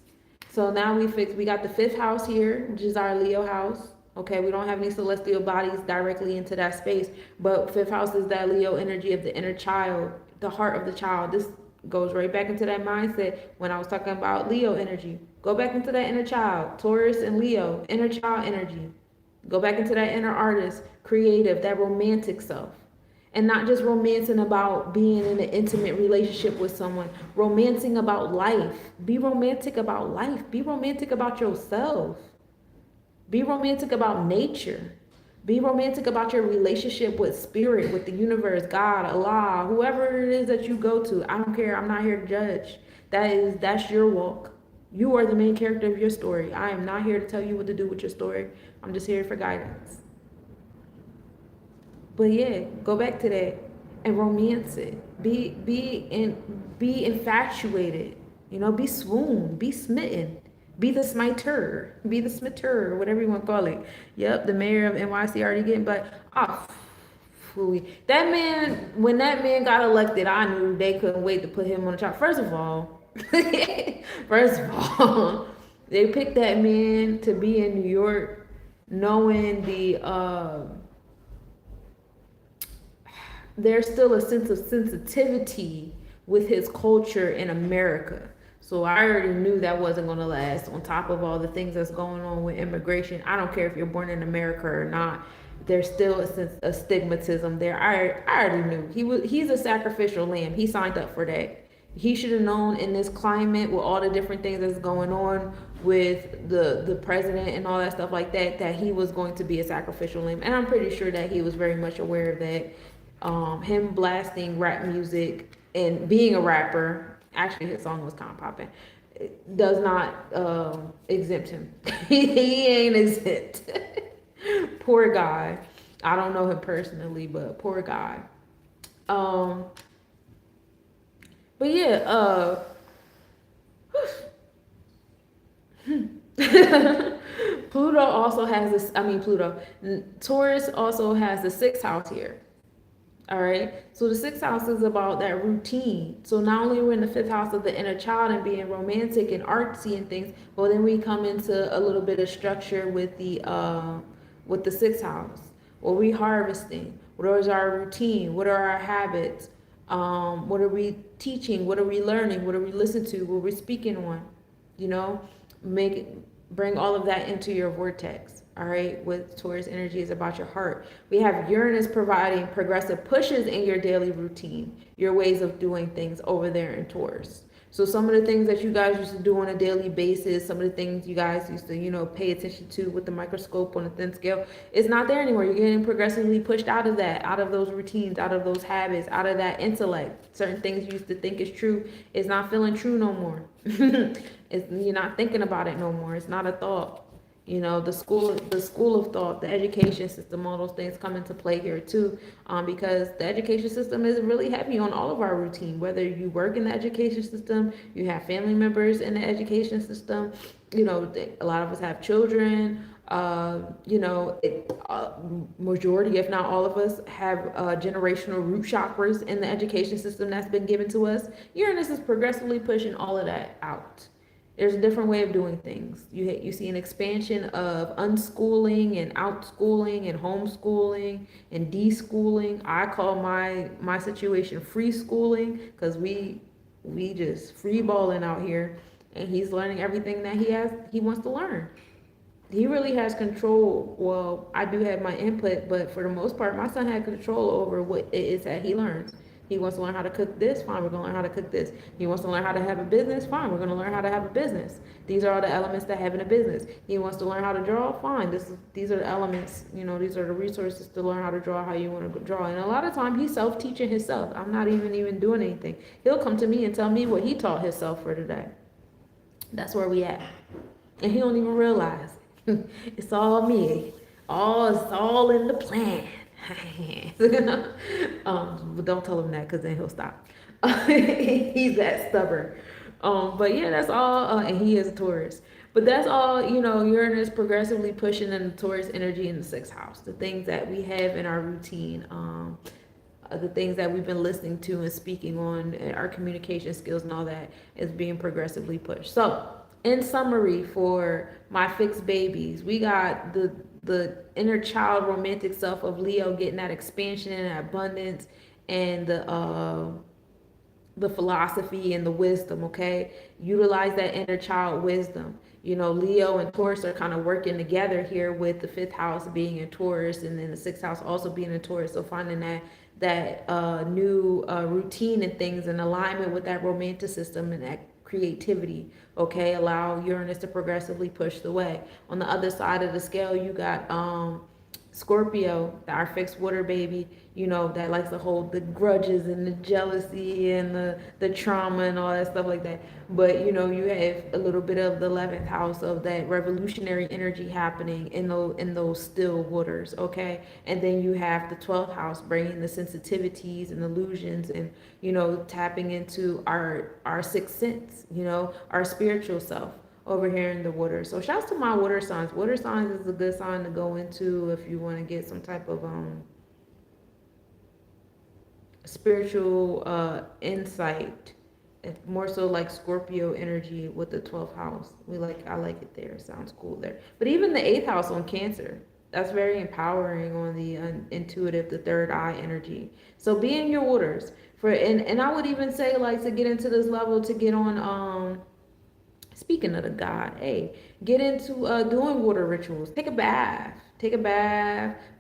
So now we got the fifth house here, which is our Leo house. Okay, we don't have any celestial bodies directly into that space, but fifth house is that Leo energy of the inner child, the heart of the child. This goes right back into that mindset when I was talking about Leo energy. Go back into that inner child, Taurus and Leo, inner child energy. Go back into that inner artist, creative, that romantic self. And not just romancing about being in an intimate relationship with someone, romancing about life. Be romantic about life. Be romantic about yourself. Be romantic about nature. Be romantic about your relationship with spirit, with the universe, God, Allah, whoever it is that you go to. I don't care. I'm not here to judge. That's your walk. You are the main character of your story. I am not here to tell you what to do with your story. I'm just here for guidance. But yeah, go back to that and romance it. Be infatuated. You know, be swooned, be smitten, be the smiter, be the smiter, whatever you want to call it. Yep, the mayor of NYC already getting, but that man, when that man got elected, I knew they couldn't wait to put him on the chart. First of all, they picked that man to be in New York, knowing there's still a sense of sensitivity with his culture in America. So I already knew that wasn't going to last. On top of all the things that's going on with immigration, I don't care if you're born in America or not. There's still a sense of stigmatism there. I already knew he's a sacrificial lamb. He signed up for that. He should have known in this climate with all the different things that's going on with the president and all that stuff like that, that he was going to be a sacrificial lamb. And I'm pretty sure that he was very much aware of that. Him blasting rap music and being a rapper, actually his song was kind of popping, does not exempt him. He ain't exempt. Poor guy. I don't know him personally, but poor guy. But yeah, Pluto also has this, Taurus also has the sixth house here. All right. So the sixth house is about that routine. So not only we're in the fifth house of the inner child and being romantic and artsy and things, but then we come into a little bit of structure with the sixth house. What are we harvesting? What is our routine? What are our habits? What are we teaching? What are we learning? What are we listening to? What are we speaking on? You know, bring all of that into your vortex. All right, with Taurus energy is about your heart. We have Uranus providing progressive pushes in your daily routine, your ways of doing things over there in Taurus. So some of the things that you guys used to do on a daily basis, some of the things you guys used to, pay attention to with the microscope on a thin scale, it's not there anymore. You're getting progressively pushed out of that, out of those routines, out of those habits, out of that intellect. Certain things you used to think is true is not feeling true no more. You're not thinking about it no more. It's not a thought. The school of thought, the education system, all those things come into play here too, because the education system is really heavy on all of our routine. Whether you work in the education system, you have family members in the education system, a lot of us have children, majority, if not all of us, have generational root chakras in the education system that's been given to us. Uranus is progressively pushing all of that out. There's a different way of doing things. You see an expansion of unschooling and outschooling and homeschooling and deschooling. I call my situation free schooling, because we just free balling out here, and he's learning everything that he wants to learn. He really has control. Well, I do have my input, but for the most part, my son had control over what it is that he learns. He wants to learn how to cook this, fine, we're going to learn how to cook this. He wants to learn how to have a business, fine, we're going to learn how to have a business. These are all the elements that have in a business. He wants to learn how to draw, fine. These are the elements, these are the resources to learn how to draw how you want to draw. And a lot of time he's self-teaching himself. I'm not even doing anything. He'll come to me and tell me what he taught himself for today. That's where we at. And he don't even realize it. It's all me. It's all in the plan. But don't tell him that because then he'll stop. He's that stubborn. But yeah, that's all. And he is a Taurus. But that's all, Uranus progressively pushing in the Taurus energy in the sixth house. The things that we have in our routine, the things that we've been listening to and speaking on, our communication skills and all that is being progressively pushed. So, in summary, for my fixed babies, we got the inner child romantic self of Leo getting that expansion and abundance and the philosophy and the wisdom, okay? Utilize that inner child wisdom. Leo and Taurus are kind of working together here with the fifth house being in Taurus and then the sixth house also being in Taurus. So finding that new routine and things in alignment with that romanticism and that creativity, okay? Allow Uranus to progressively push the way. On the other side of the scale, you got Scorpio, our fixed water baby, that likes to hold the grudges and the jealousy and the trauma and all that stuff like that. But, you have a little bit of the 11th house of that revolutionary energy happening in those still waters, okay? And then you have the 12th house bringing the sensitivities and illusions and, tapping into our sixth sense, our spiritual self over here in the water. So shouts to my water signs. Water signs is a good sign to go into if you want to get some type of spiritual insight. More so like Scorpio energy with the 12th house. I like it there. It sounds cool there. But even the 8th house on Cancer, that's very empowering on the intuitive, the third eye energy. So be in your waters and I would even say like to get into this level to get on speaking of the God, hey, get into doing water rituals. Take a bath.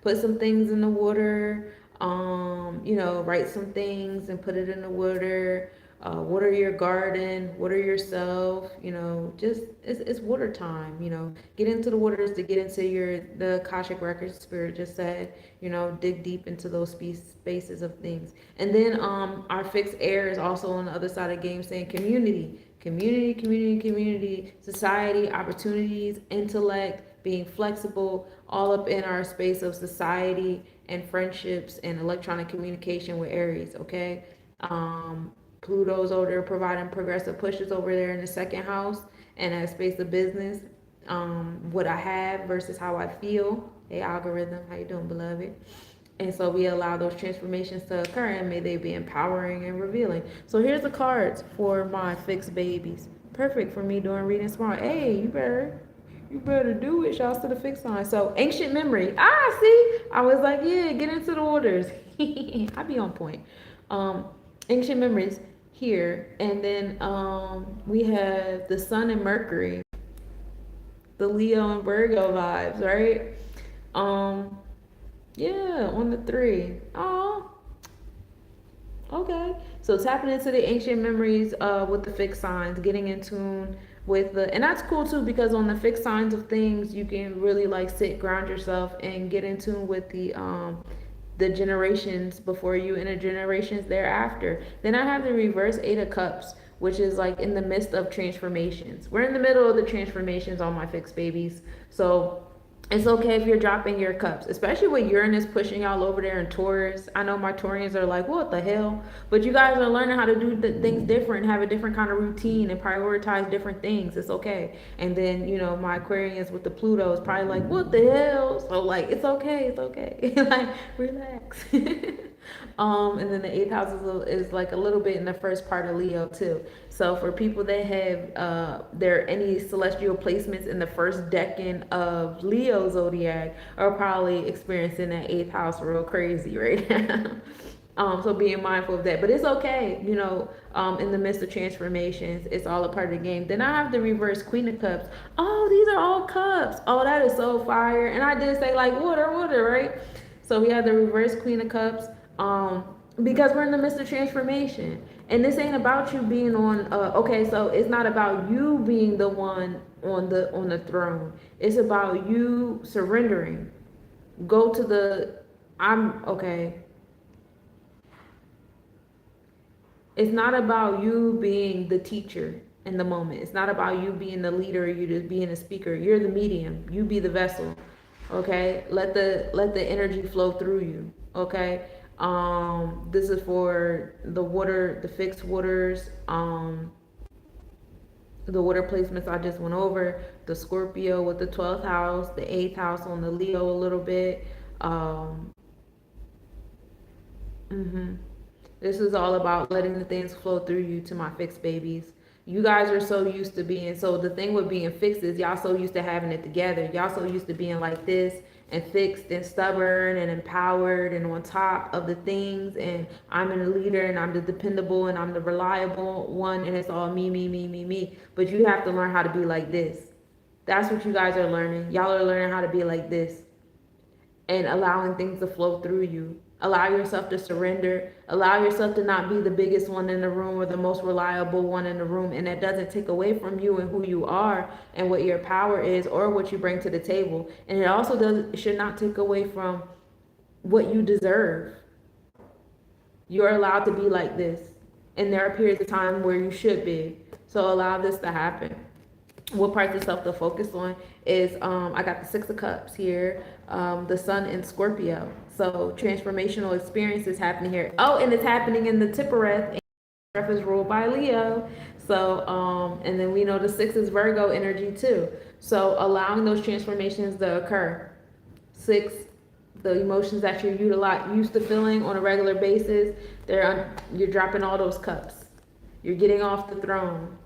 Put some things in the water. Write some things and put it in the water. Water your garden. Water yourself. Just it's water time. Get into the waters to get into the Akashic Records. Spirit just said. Dig deep into those spaces of things. And then our fixed air is also on the other side of the game saying community. Community, society, opportunities, intellect, being flexible, all up in our space of society and friendships and electronic communication with Aries, okay? Pluto's over there providing progressive pushes over there in the second house and that space of business. What I have versus how I feel. Hey, algorithm, how you doing, beloved? And so we allow those transformations to occur and may they be empowering and revealing. So here's the cards for my fixed babies. Perfect for me doing readings tomorrow. Hey, you better do it. Shouts to the fixed sign. So ancient memory. See, I was like, yeah, get into the waters. I be on point. Ancient memories here. And then we have the sun and Mercury. The Leo and Virgo vibes, right? Yeah, on the 3. Oh, okay. So tapping into the ancient memories with the fixed signs, getting in tune with and that's cool too because on the fixed signs of things you can really like sit, ground yourself, and get in tune with the generations before you and the generations thereafter. Then I have the reverse 8 of Cups, which is like in the midst of transformations. We're in the middle of the transformations on my fixed babies, so it's okay if you're dropping your cups, especially with Uranus pushing y'all over there in Taurus. I know my Taurians are like, what the hell? But you guys are learning how to do things different, have a different kind of routine, and prioritize different things. It's okay. And then, my Aquarians with the Pluto is probably like, what the hell? So, like, it's okay. Like, relax. And then the 8th house is like a little bit in the first part of Leo, too. So for people that have any celestial placements in the first decan of Leo zodiac are probably experiencing that 8th house real crazy right now. So being mindful of that, but it's okay, in the midst of transformations, it's all a part of the game. Then I have the reverse Queen of Cups. Oh, these are all cups. Oh, that is so fire. And I did say like water, right? So we have the reverse Queen of Cups. Because we're in the midst of transformation, and this ain't about you being on okay, so it's not about you being the one on the throne. It's about you surrendering. Go to the I'm okay. It's not about you being the teacher in the moment. It's not about you being the leader, you just being a speaker. You're the medium. You be the vessel. Okay, let the energy flow through you. Okay, this is for the water, the fixed waters, the water placements I just went over, the Scorpio with the 12th house, the 8th house on the Leo a little bit. Um, hmm This is all about letting the things flow through you, to my fixed babies. You guys are so used to being, so the thing with being fixed is y'all so used to having it together. Y'all so used to being like this and fixed and stubborn and empowered and on top of the things. And I'm a leader and I'm the dependable and I'm the reliable one. And it's all me, me, me, me, me. But you have to learn how to be like this. That's what you guys are learning. Y'all are learning how to be like this and allowing things to flow through you. Allow yourself to surrender. Allow yourself to not be the biggest one in the room or the most reliable one in the room. And that doesn't take away from you and who you are and what your power is or what you bring to the table. And it also should not take away from what you deserve. You're allowed to be like this. And there are periods of time where you should be. So allow this to happen. What part of self to focus on is I got the 6 of Cups here, the Sun in Scorpio. So transformational experiences happening here. Oh, and it's happening in the Tippereth. Is ruled by Leo. So and then we know the 6 is Virgo energy too. So allowing those transformations to occur. 6, the emotions that you're used to feeling on a regular basis, you're dropping all those cups. You're getting off the throne.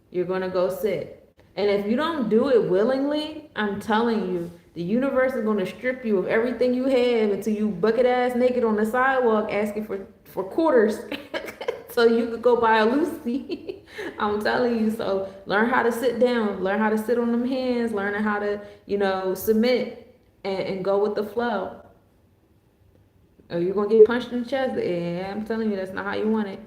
You're going to go sit. And if you don't do it willingly, I'm telling you, the universe is going to strip you of everything you have until you bucket ass naked on the sidewalk asking for quarters so you could go buy a Lucy. I'm telling you. So learn how to sit down, learn how to sit on them hands, learn how to, submit and go with the flow. Or you're going to get punched in the chest. Yeah, I'm telling you, that's not how you want it.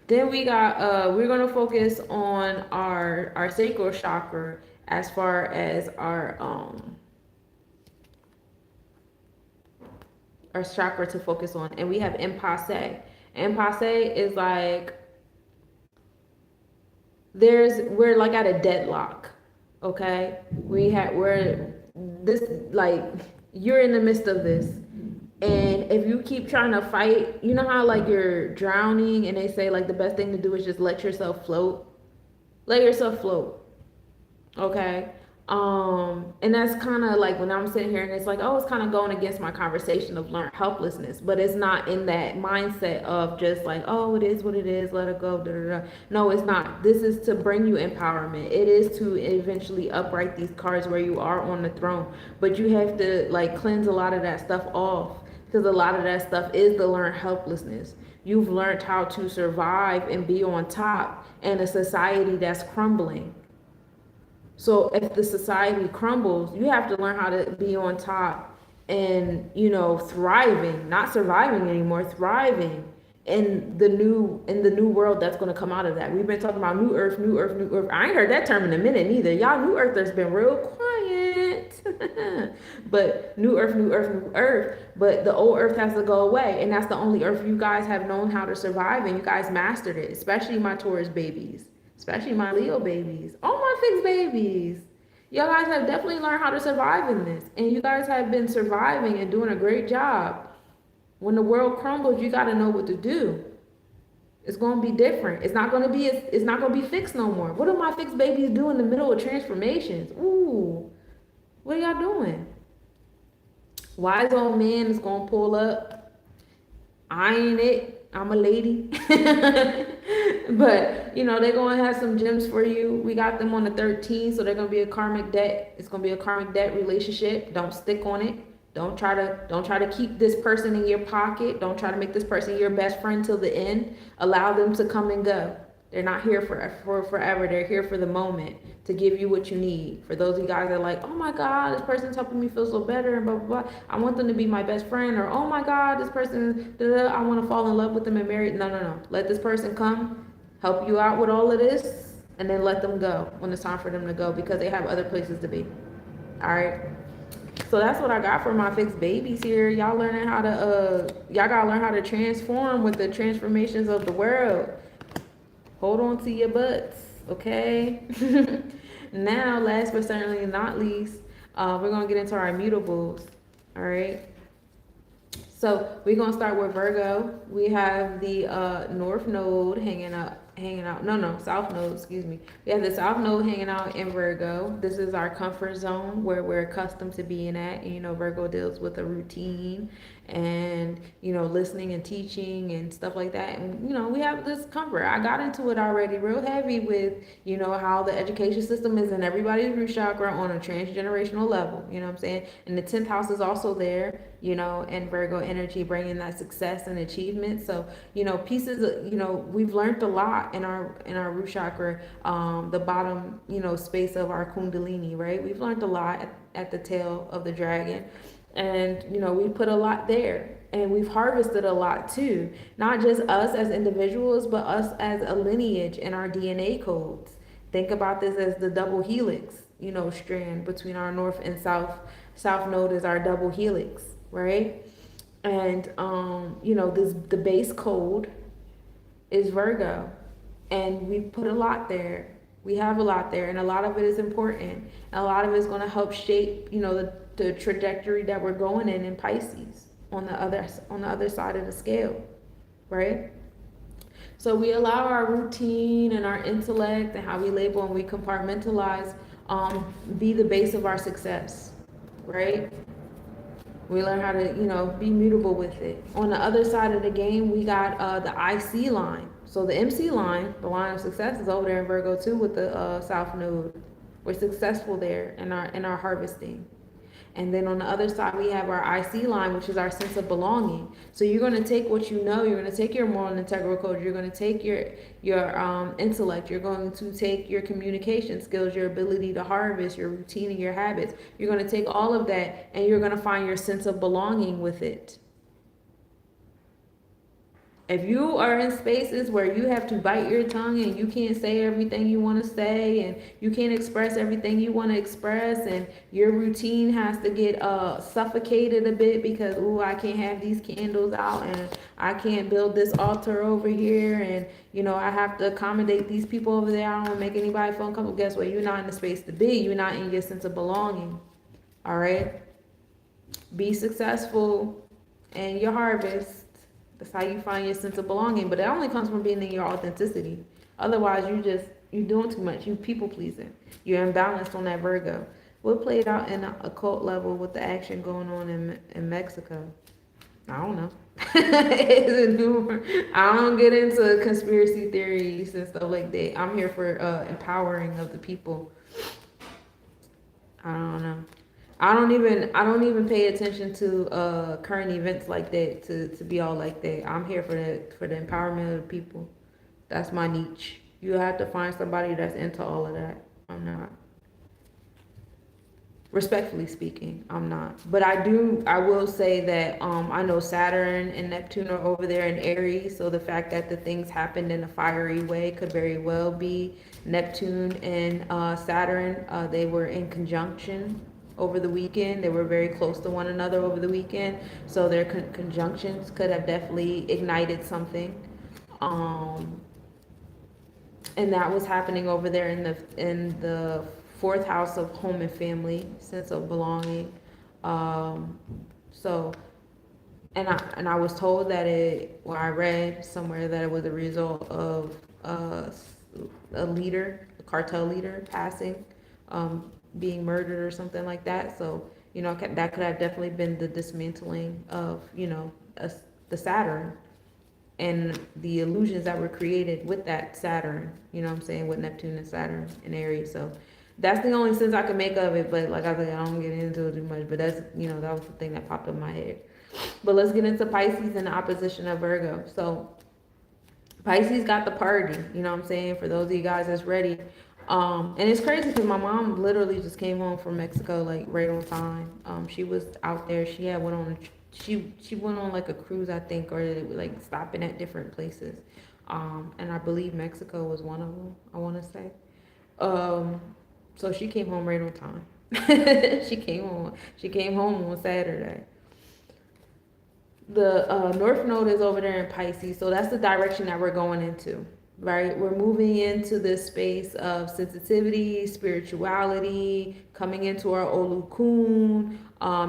Then we got we're gonna focus on our sacral chakra as far as our chakra to focus on, and we have impasse. Impasse is like we're like at a deadlock. Okay, we're this, like, you're in the midst of this. And if you keep trying to fight, you know how like you're drowning and they say like the best thing to do is just let yourself float. Let yourself float. Okay? And that's kind of like when I'm sitting here and it's like, oh, it's kind of going against my conversation of learned helplessness, but it's not in that mindset of just like, oh, it is what it is, let it go. Da, da, da. No, it's not. This is to bring you empowerment. It is to eventually upright these cards where you are on the throne, but you have to like cleanse a lot of that stuff off, because a lot of that stuff is the learned helplessness. You've learned how to survive and be on top in a society that's crumbling. So if the society crumbles, you have to learn how to be on top and, thriving, not surviving anymore, thriving in the new world that's going to come out of that. We've been talking about new earth, new earth, new earth. I ain't heard that term in a minute neither. Y'all, new earthers been real quiet. But new earth, new earth, new earth. But the old earth has to go away. And that's the only earth you guys have known how to survive. And you guys mastered it, especially my Taurus babies. Especially my Leo babies. All my fixed babies. Y'all guys have definitely learned how to survive in this. And you guys have been surviving and doing a great job. When the world crumbles, you got to know what to do. It's going to be different. It's not going to be fixed no more. What do my fixed babies do in the middle of transformations? Ooh. What are y'all doing? Wise old man is going to pull up. I ain't it. I'm a lady. But, they're going to have some gems for you. We got them on the 13th, so they're going to be a karmic debt. It's going to be a karmic debt relationship. Don't stick on it. Don't try to keep this person in your pocket. Don't try to make this person your best friend till the end. Allow them to come and go. They're not here for forever. They're here for the moment to give you what you need. For those of you guys that are like, oh my God, this person's helping me feel so better, and blah, blah, blah. I want them to be my best friend. Or, oh my God, this person, I want to fall in love with them and marry. No. Let this person come, help you out with all of this, and then let them go when it's time for them to go, because they have other places to be. All right. So that's what I got for my fixed babies here. Y'all learning how to, y'all gotta learn how to transform with the transformations of the world. Hold on to your butts, okay? Now, last but certainly not least, we're gonna get into our immutables. All right. So we're gonna start with Virgo. We have the North Node hanging out. No, South Node. Excuse me. We have the South Node hanging out in Virgo. This is our comfort zone where we're accustomed to being at. And, Virgo deals with a routine and listening and teaching and stuff like that. And we have this comfort. I got into it already real heavy with how the education system is in everybody's root chakra on a transgenerational level. You know what I'm saying? And the 10th house is also there. And Virgo energy bringing that success and achievement. So, pieces, we've learned a lot in our root chakra, the bottom, space of our Kundalini, right? We've learned a lot at the tail of the dragon. And, we put a lot there. And we've harvested a lot too. Not just us as individuals, but us as a lineage in our DNA codes. Think about this as the double helix, strand between our north and south. South node is our double helix, right? And the base code is Virgo, and we put a lot there. We have a lot there, and a lot of it is important. And a lot of it is going to help shape, the trajectory that we're going in Pisces on the other side of the scale, right? So we allow our routine and our intellect and how we label and we compartmentalize be the base of our success, right? We learn how to, be mutable with it. On the other side of the game, we got the IC line. So the MC line, the line of success, is over there in Virgo too with the South Node. We're successful there in our harvesting. And then on the other side, we have our IC line, which is our sense of belonging. So you're going to take what you know. You're going to take your moral and integral code. You're going to take your intellect. You're going to take your communication skills, your ability to harvest, your routine and your habits. You're going to take all of that, and you're going to find your sense of belonging with it. If you are in spaces where you have to bite your tongue and you can't say everything you want to say and you can't express everything you want to express, and your routine has to get suffocated a bit because, I can't have these candles out and I can't build this altar over here, and I have to accommodate these people over there. I don't want to make anybody feel uncomfortable. Guess what? You're not in the space to be. You're not in your sense of belonging. All right? Be successful in your harvest. That's how you find your sense of belonging. But it only comes from being in your authenticity. Otherwise, you're doing too much. You people pleasing. You're imbalanced on that Virgo. What played out in a occult level with the action going on in Mexico? I don't know. I don't get into conspiracy theories and stuff like that. I'm here for empowering of the people. I don't know. I don't even pay attention to current events like that to be all like that. I'm here for the empowerment of the people. That's my niche. You have to find somebody that's into all of that. I'm not. Respectfully speaking, I'm not. But I will say that I know Saturn and Neptune are over there in Aries, so the fact that the things happened in a fiery way could very well be Neptune and Saturn. They were in conjunction over the weekend. They were very close to one another over the weekend, so their conjunctions could have definitely ignited something. And that was happening over there in the fourth house of home and family, sense of belonging. So, and I was told that I read somewhere that it was a result of a leader, a cartel leader passing, being murdered or something like that. So, that could have definitely been the dismantling of, the Saturn and the illusions that were created with that Saturn, with Neptune and Saturn and Aries. So that's the only sense I can make of it. But like I said, I don't get into it too much, but that's, that was the thing that popped up in my head. But let's get into Pisces and the opposition of Virgo. So Pisces got the party, for those of you guys that's ready. And it's crazy because my mom literally just came home from Mexico, like right on time. She was out there. She went on like a cruise, I think, or like stopping at different places. And I believe Mexico was one of them, I want to say. So she came home right on time. She came home on Saturday. The North Node is over there in Pisces, so that's the direction that we're going into. right? We're moving into this space of sensitivity, spirituality, coming into our Olukun.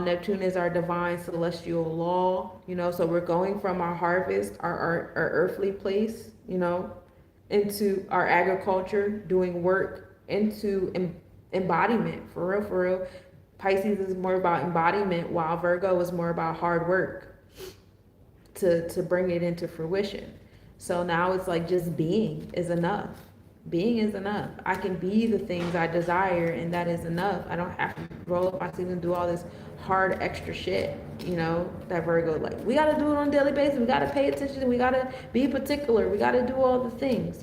Neptune is our divine celestial law, so we're going from our harvest, our earthly place, into our agriculture, doing work, into embodiment, for real, for real. Pisces is more about embodiment, while Virgo is more about hard work to bring it into fruition. So now it's like just being is enough. Being is enough. I can be the things I desire, and that is enough. I don't have to roll up my sleeves and do all this hard extra shit, that Virgo, like, we got to do it on a daily basis. We got to pay attention. We got to be particular. We got to do all the things.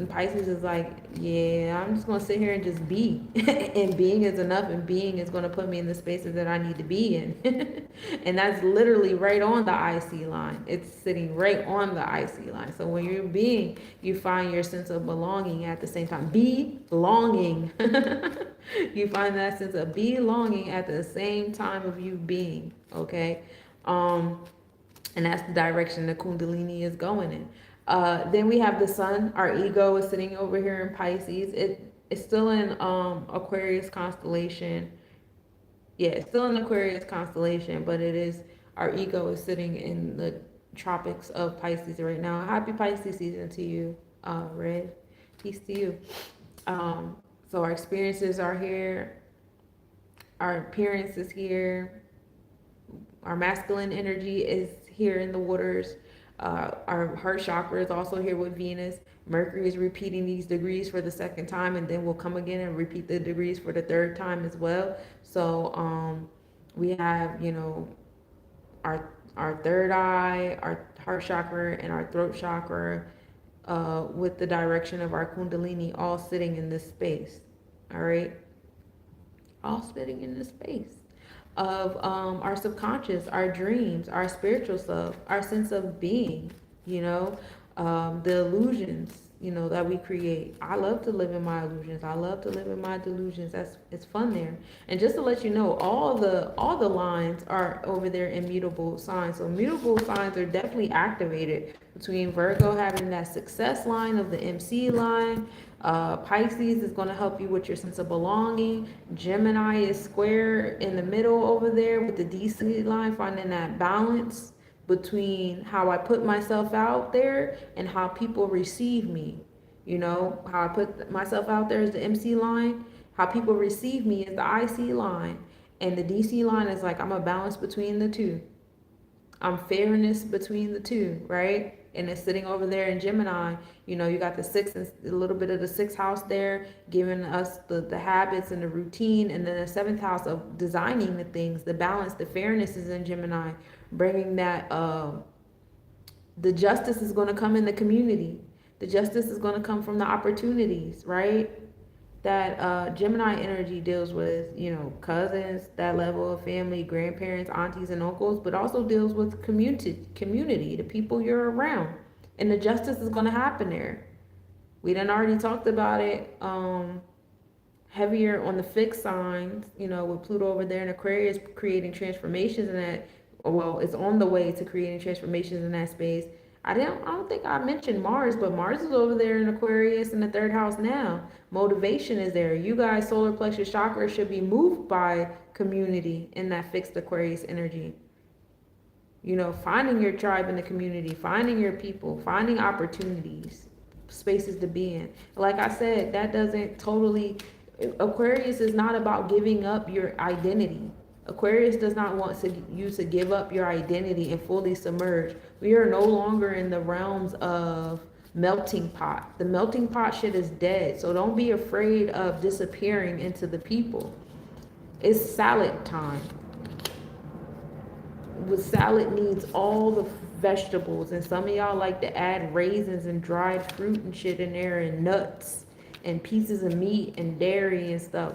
Pisces is like, yeah, I'm just gonna sit here and just be, and being is enough, and being is gonna put me in the spaces that I need to be in, and that's literally right on the IC line. It's sitting right on the IC line. So when you're being, you find your sense of belonging at the same time. Belonging, you find that sense of belonging at the same time of you being. Okay, and that's the direction the Kundalini is going in. Then we have the sun. Our ego is sitting over here in Pisces. It's still in Aquarius constellation. Yeah, it's still in Aquarius constellation, but it is, our ego is sitting in the tropics of Pisces right now. Happy Pisces season to you, Red. Peace to you. So our experiences are here. Our appearance is here. Our masculine energy is here in the waters. Our heart chakra is also here with Venus. Mercury is repeating these degrees for the second time, and then we'll come again and repeat the degrees for the third time as well. So we have, our third eye, our heart chakra, and our throat chakra, with the direction of our Kundalini all sitting in this space. All right, all sitting in this space of our subconscious, our dreams, our spiritual self, our sense of being, the illusions, that we create. I love to live in my illusions. I love to live in my delusions. It's fun there. And just to let you know, all the lines are over there in mutable signs. So mutable signs are definitely activated between Virgo having that success line of the MC line. Pisces is going to help you with your sense of belonging. Gemini is square in the middle over there with the DC line, finding that balance between how I put myself out there and how people receive me. How I put myself out there is the MC line. How people receive me is the IC line. And the DC line is like, I'm a balance between the two. I'm fairness between the two, right? And it's sitting over there in Gemini. You got the sixth and a little bit of the sixth house there, giving us the habits and the routine, and then the seventh house of designing the things, the balance, the fairness is in Gemini, bringing that. The justice is going to come in the community. The justice is going to come from the opportunities, right? That Gemini energy deals with, cousins, that level of family, grandparents, aunties, and uncles, but also deals with community, the people you're around. And the justice is going to happen there. We done already talked about it heavier on the fixed signs, with Pluto over there in Aquarius creating transformations in that. Well, it's on the way to creating transformations in that space. I don't think I mentioned Mars, but Mars is over there in Aquarius in the third house now. Motivation is there. You guys, solar plexus chakra should be moved by community in that fixed Aquarius energy. Finding your tribe in the community, finding your people, finding opportunities, spaces to be in. Like I said, that doesn't totally, Aquarius is not about giving up your identity. Aquarius does not want you to give up your identity and fully submerge. We are no longer in the realms of melting pot. The melting pot shit is dead. So don't be afraid of disappearing into the people. It's salad time. With salad needs all the vegetables, and some of y'all like to add raisins and dried fruit and shit in there, and nuts and pieces of meat and dairy and stuff.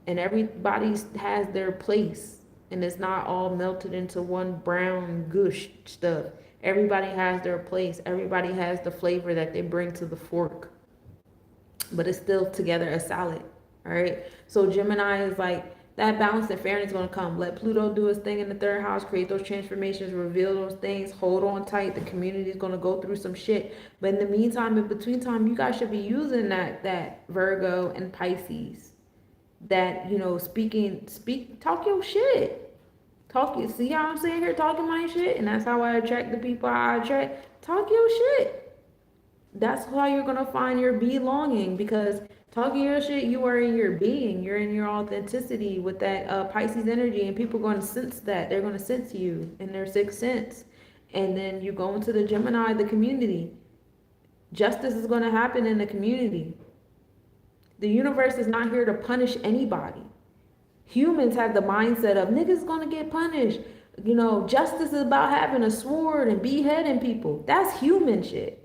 And everybody has their place, and it's not all melted into one brown gush stuff. Everybody has their place. Everybody has the flavor that they bring to the fork, but it's still together a salad. All right. So Gemini is like That balance and fairness is going to come. Let Pluto do its thing in the third house, create those transformations, reveal those things, hold on tight. The community is going to go through some shit. But in the meantime, in between time, you guys should be using that Virgo and Pisces. That, you know, talk your shit. See how I'm saying here, talking my shit? And that's how I attract the people I attract. Talk your shit. That's how you're going to find your belonging, because talking your shit, you are in your being. You're in your authenticity with that Pisces energy, and people are going to sense that. They're going to sense you in their sixth sense. And then you go into the Gemini, the community. Justice is going to happen in the community. The universe is not here to punish anybody. Humans have the mindset of niggas going to get punished. You know, justice is about having a sword and beheading people. That's human shit.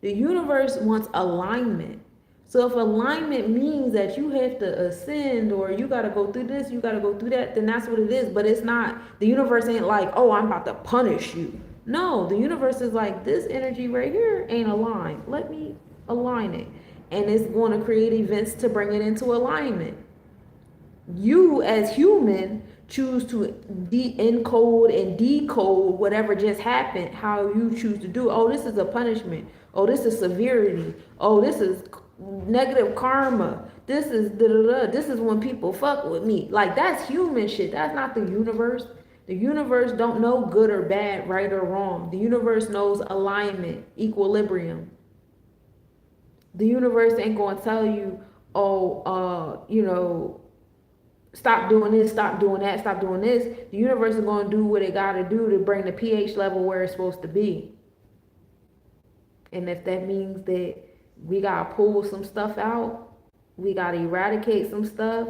The universe wants alignment. So if alignment means that you have to ascend, or you got to go through this, you got to go through that, then that's what it is. But it's not, the universe ain't like, oh, I'm about to punish you. No, the universe is like, this energy right here ain't aligned. Let me align it. And it's going to create events to bring it into alignment. You as human choose to encode and decode whatever just happened, how you choose to do. Oh, this is a punishment. Oh, this is severity. Oh, this is negative karma. This is da-da-da. This is when people fuck with me. Like, that's human shit. That's not the universe. The universe don't know good or bad, right or wrong. The universe knows alignment, equilibrium. The universe ain't going to tell you, oh, you know, stop doing this, stop doing that, stop doing this. The universe is going to do what it got to do to bring the pH level where it's supposed to be. And if that means that we got to pull some stuff out, we got to eradicate some stuff,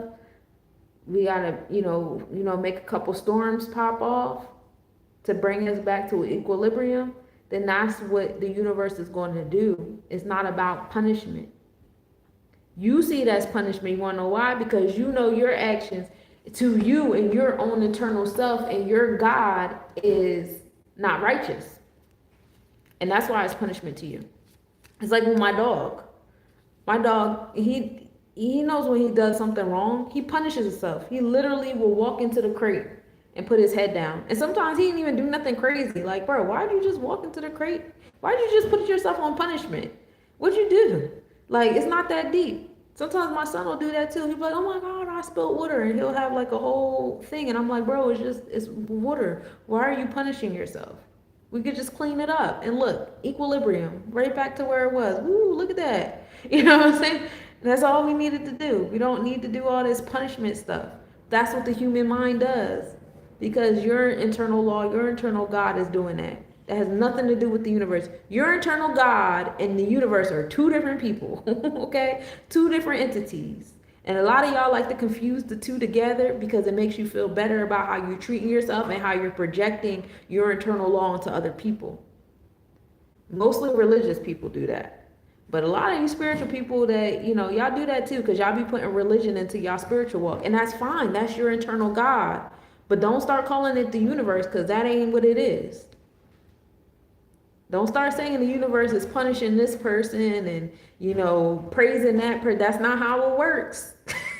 we got to, you know, make a couple storms pop off to bring us back to equilibrium, then that's what the universe is going to do. It's not about punishment. You see it as punishment. You want to know why? Because you know your actions to you and your own internal self and your God is not righteous. And that's why it's punishment to you. It's like with my dog. My dog, he knows when he does something wrong, he punishes himself. He literally will walk into the crate and put his head down. And sometimes he didn't even do nothing crazy. Like, bro, why'd you just walk into the crate? Why'd you just put yourself on punishment? What'd you do? Like, it's not that deep. Sometimes my son will do that too. He'll be like, oh my God, I spilled water. And he'll have like a whole thing. And I'm like, bro, it's water. Why are you punishing yourself? We could just clean it up. And look, equilibrium, right back to where it was. Woo, look at that. You know what I'm saying? That's all we needed to do. We don't need to do all this punishment stuff. That's what the human mind does. Because your internal law, your internal God is doing that. That has nothing to do with the universe. Your internal God and the universe are two different people, okay? Two different entities. And a lot of y'all like to confuse the two together because it makes you feel better about how you're treating yourself and how you're projecting your internal law onto other people. Mostly religious people do that. But a lot of you spiritual people that, you know, y'all do that too because y'all be putting religion into y'all spiritual walk. And that's fine. That's your internal God. But don't start calling it the universe because that ain't what it is. Don't start saying the universe is punishing this person and, you know, praising that person. That's not how it works.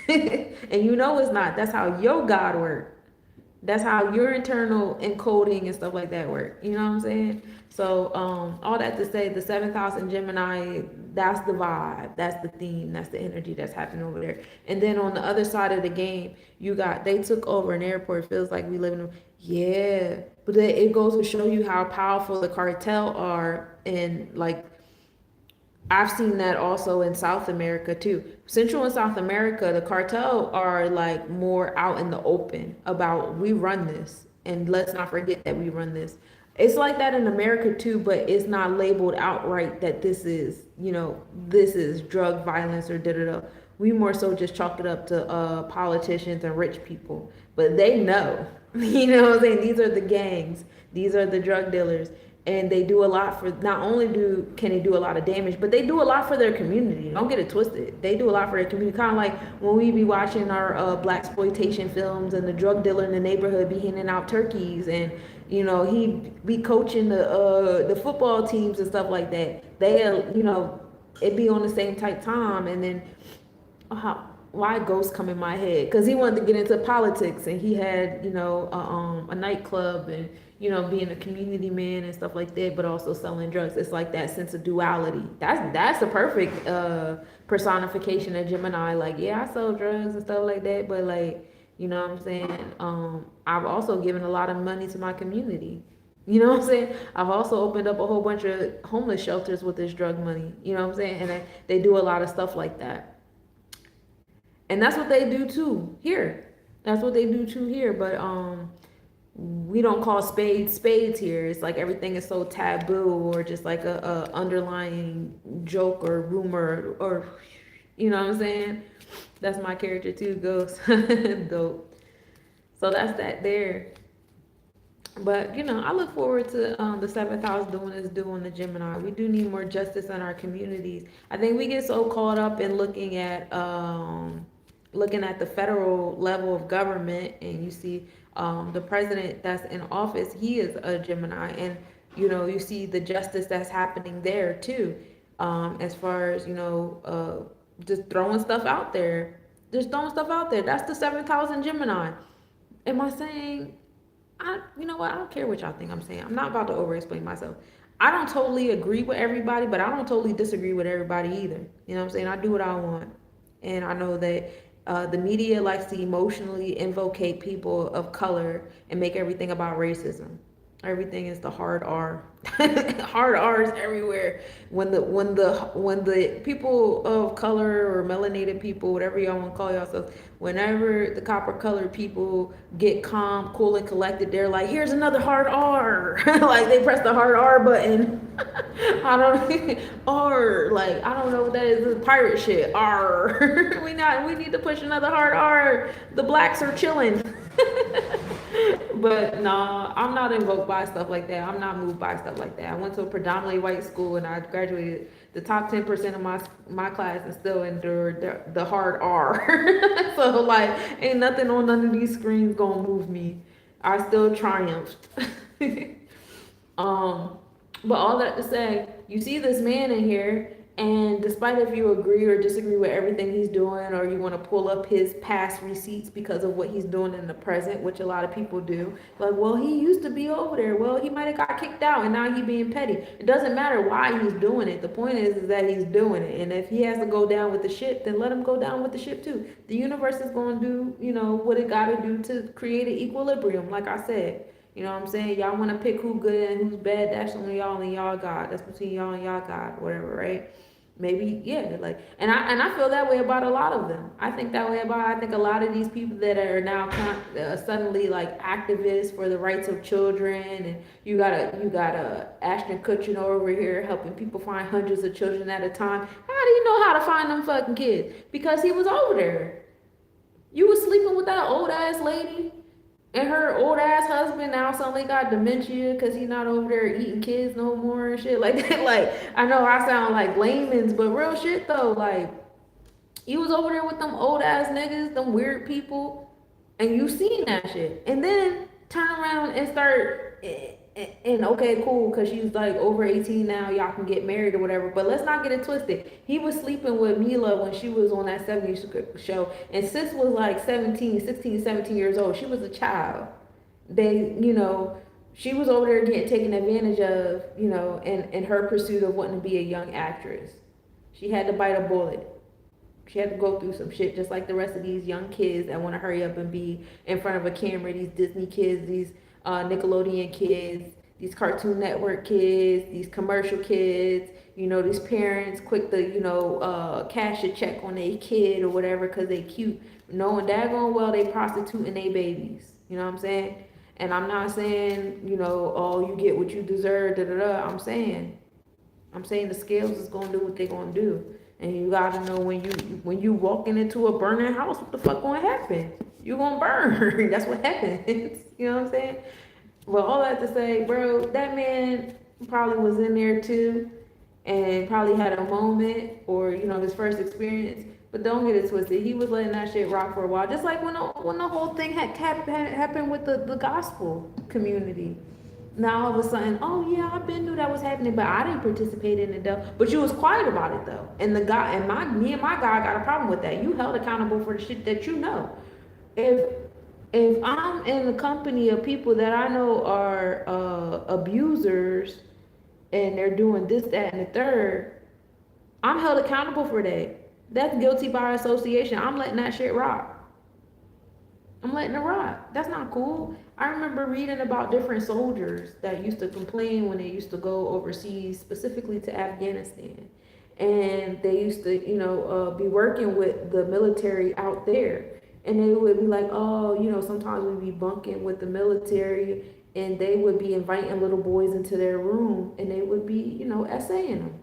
And you know it's not. That's how your God works. That's how your internal encoding and stuff like that work. You know what I'm saying? So all that to say, the 7th house in Gemini, that's the vibe. That's the theme. That's the energy that's happening over there. And then on the other side of the game, you got, they took over an airport. It feels like we live in a, yeah. But it goes to show you how powerful the cartel are. And like, I've seen that also in South America too. Central and South America, the cartel are like more out in the open about we run this. And let's not forget that we run this. It's like that in America too, but it's not labeled outright that this is, you know, this is drug violence or da-da-da. We more so just chalk it up to politicians and rich people. But they know, you know what I'm saying? These are the gangs. These are the drug dealers. And they do a lot for, not only can they do a lot of damage, but they do a lot for their community. Don't get it twisted. They do a lot for their community. Kind of like when we be watching our blaxploitation films and the drug dealer in the neighborhood be handing out turkeys and, you know, he be coaching the football teams and stuff like that. They, you know, it be on the same type time. And then, why ghosts come in my head? Because he wanted to get into politics, and he had, you know, a nightclub, and, you know, being a community man and stuff like that, but also selling drugs. It's like that sense of duality. That's a perfect personification of Gemini. Like, yeah, I sell drugs and stuff like that, but like, you know what I'm saying? I've also given a lot of money to my community. You know what I'm saying? I've also opened up a whole bunch of homeless shelters with this drug money. You know what I'm saying? And they do a lot of stuff like that. And that's what they do too here. That's what they do too here. But we don't call spades spades here. It's like everything is so taboo, or just like a underlying joke or rumor, or you know what I'm saying? That's my character too, Ghost. Dope. So that's that there. But you know, I look forward to the seventh house doing its due on the Gemini. We do need more justice in our communities. I think we get so caught up in looking at the federal level of government, and you see the president that's in office, he is a Gemini, and you know, you see the justice that's happening there too, as far as, you know, just throwing stuff out there, that's the seventh house in Gemini. Am I saying, you know what, I don't care what y'all think I'm saying. I'm not about to over explain myself. I don't totally agree with everybody, but I don't totally disagree with everybody either. You know what I'm saying? I do what I want. And I know that the media likes to emotionally invocate people of color and make everything about racism. Everything is the hard R. Hard R's everywhere. When the people of color or melanated people, whatever y'all want to call yourselves, whenever the copper colored people get calm, cool, and collected, they're like, "Here's another hard R." Like they press the hard R button. I don't R, like I don't know what that is. This is pirate shit. R. We need to push another hard R. The blacks are chilling. But no, I'm not invoked by stuff like that. I'm not moved by stuff like that. I went to a predominantly white school, and I graduated. The top 10% of my class and still endured the hard R. So like, ain't nothing on none of these screens gonna move me. I still triumphed. But all that to say, you see this man in here, and despite if you agree or disagree with everything he's doing, or you want to pull up his past receipts because of what he's doing in the present, which a lot of people do, like, well, he used to be over there. Well, he might have got kicked out, and now he's being petty. It doesn't matter why he's doing it. The point is that he's doing it, and if he has to go down with the ship, then let him go down with the ship too. The universe is going to do, you know, what it got to do to create an equilibrium, like I said. You know what I'm saying? Y'all want to pick who good and who's bad. That's only y'all and y'all God. That's between y'all and y'all God, whatever, right? Maybe, yeah, like, and I feel that way about a lot of them. I think that way about, I think a lot of these people that are now suddenly like activists for the rights of children, and you got Ashton Kutcher over here helping people find hundreds of children at a time. How do you know how to find them fucking kids? Because he was over there. You was sleeping with that old ass lady. And her old ass husband now suddenly got dementia because he's not over there eating kids no more and shit like that. Like, I know I sound like layman's, but real shit though. Like, you was over there with them old ass niggas, them weird people, and you seen that shit. And then turn around and start, and okay, cool, because she's like over 18 now, y'all can get married or whatever. But let's not get it twisted. He was sleeping with Mila when she was on that 70s show, and sis was like 16, 17 years old. She was a child. They, you know, she was over there getting taken advantage of, you know, in her pursuit of wanting to be a young actress. She had to bite a bullet. She had to go through some shit just like the rest of these young kids that want to hurry up and be in front of a camera. These Disney kids, these Nickelodeon kids, these Cartoon Network kids, these commercial kids, you know, these parents quick to, you know, cash a check on their kid or whatever because they cute, knowing daggone well they prostituting their babies. You know what I'm saying? And I'm not saying, you know, oh, you get what you deserve, da da da. I'm saying the scales is gonna do what they gonna do. And you gotta know when you walking into a burning house, what the fuck gonna happen? You gonna burn. That's what happens. You know what I'm saying? Well, all that to say, bro, that man probably was in there too, and probably had a moment or, you know, his first experience. But don't get it twisted. He was letting that shit rock for a while, just like when the whole thing had happened with the gospel community. now all of a sudden, oh yeah, I've been knew that was happening, but I didn't participate in it though. But you was quiet about it though. And the guy and me and my guy got a problem with that. You held accountable for the shit that you know. If I'm in the company of people that I know are abusers and they're doing this, that, and the third, I'm held accountable for that. That's guilty by association. I'm letting that shit rock. I'm letting it rock. That's not cool. I remember reading about different soldiers that used to complain when they used to go overseas, specifically to Afghanistan. And they used to, be working with the military out there. And they would be like, oh, sometimes we'd be bunking with the military and they would be inviting little boys into their room and they would be, essaying them.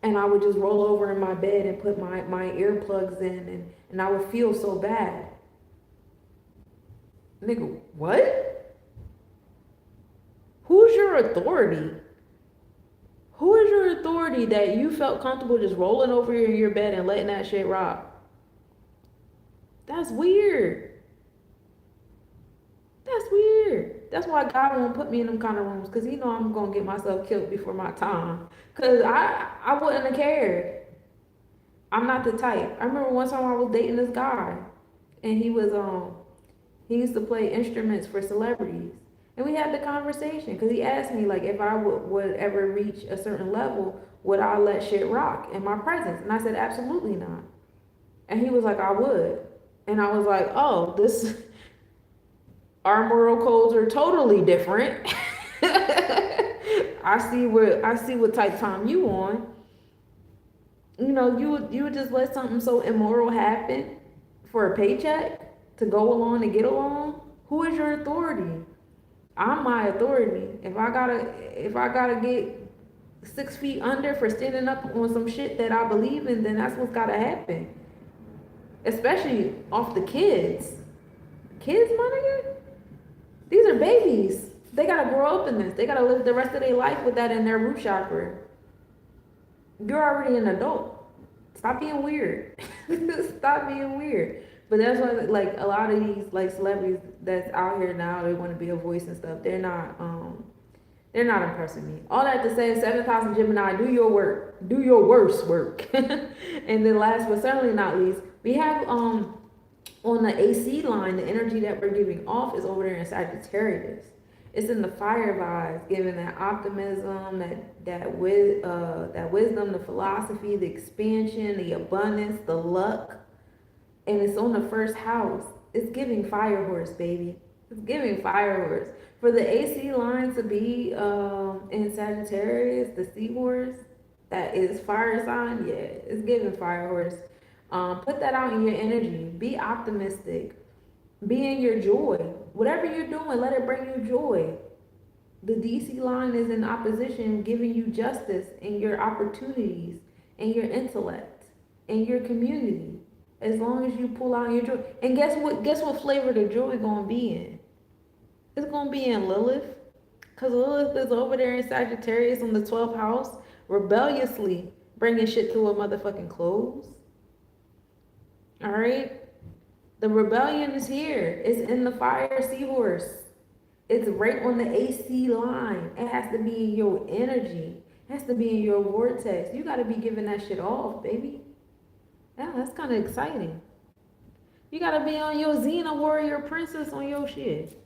And I would just roll over in my bed and put my earplugs in and I would feel so bad. Nigga, what? Who's your authority? Who is your authority that you felt comfortable just rolling over in your bed and letting that shit rock? That's weird. That's weird. That's why God won't put me in them kind of rooms, because he know I'm going to get myself killed before my time. Because I wouldn't have cared. I'm not the type. I remember one time I was dating this guy, and he used to play instruments for celebrities. And we had the conversation, because he asked me, like, if I would ever reach a certain level, would I let shit rock in my presence? And I said, absolutely not. And he was like, I would. And I was like, oh, our moral codes are totally different. I see what type of time you on. You would just let something so immoral happen for a paycheck to go along and get along. Who is your authority? I'm my authority. If I gotta get 6 feet under for standing up on some shit that I believe in, then that's what's gotta happen. Especially off the kids. Kids, my nigga? These are babies. They gotta grow up in this. They gotta live the rest of their life with that in their root chakra. You're already an adult. Stop being weird. Stop being weird. But that's why, like, a lot of these, like, celebrities that's out here now, they want to be a voice and stuff. They're not impressing me. All that to say, 7,000 Gemini, do your work. Do your worst work. And then last but certainly not least, we have on the AC line, the energy that we're giving off is over there in Sagittarius. It's in the fire vibes, giving that optimism, that wisdom, the philosophy, the expansion, the abundance, the luck. And it's on the first house. It's giving fire horse, baby. It's giving fire horse. For the AC line to be in Sagittarius, the seahorse, that is fire sign, yeah, it's giving fire horse. Put that out in your energy. Be optimistic. Be in your joy. Whatever you're doing, let it bring you joy. The DC line is in opposition, giving you justice in your opportunities, and your intellect, and your community. As long as you pull out your joy. And guess what flavor the joy gonna be in? It's gonna be in Lilith. Because Lilith is over there in Sagittarius on the 12th house, rebelliously bringing shit to a motherfucking close. All right? The rebellion is here. It's in the fire seahorse. It's right on the AC line. It has to be in your energy. It has to be in your vortex. You got to be giving that shit off, baby. Yeah, that's kind of exciting. You got to be on your Xena warrior princess on your shit.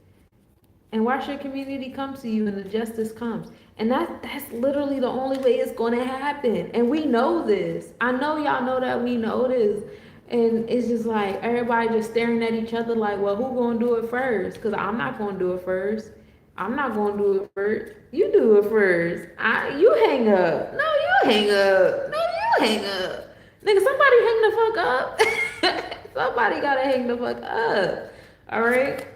And watch your community come to you and the justice comes. And that's literally the only way it's going to happen. And we know this. I know y'all know that we know this. And it's just like everybody just staring at each other like, well, who gonna do it first? Because I'm not gonna do it first. I'm not gonna do it first. You do it first. You hang up. No, you hang up. No, you hang up. Nigga, somebody hang the fuck up. Somebody gotta hang the fuck up. All right?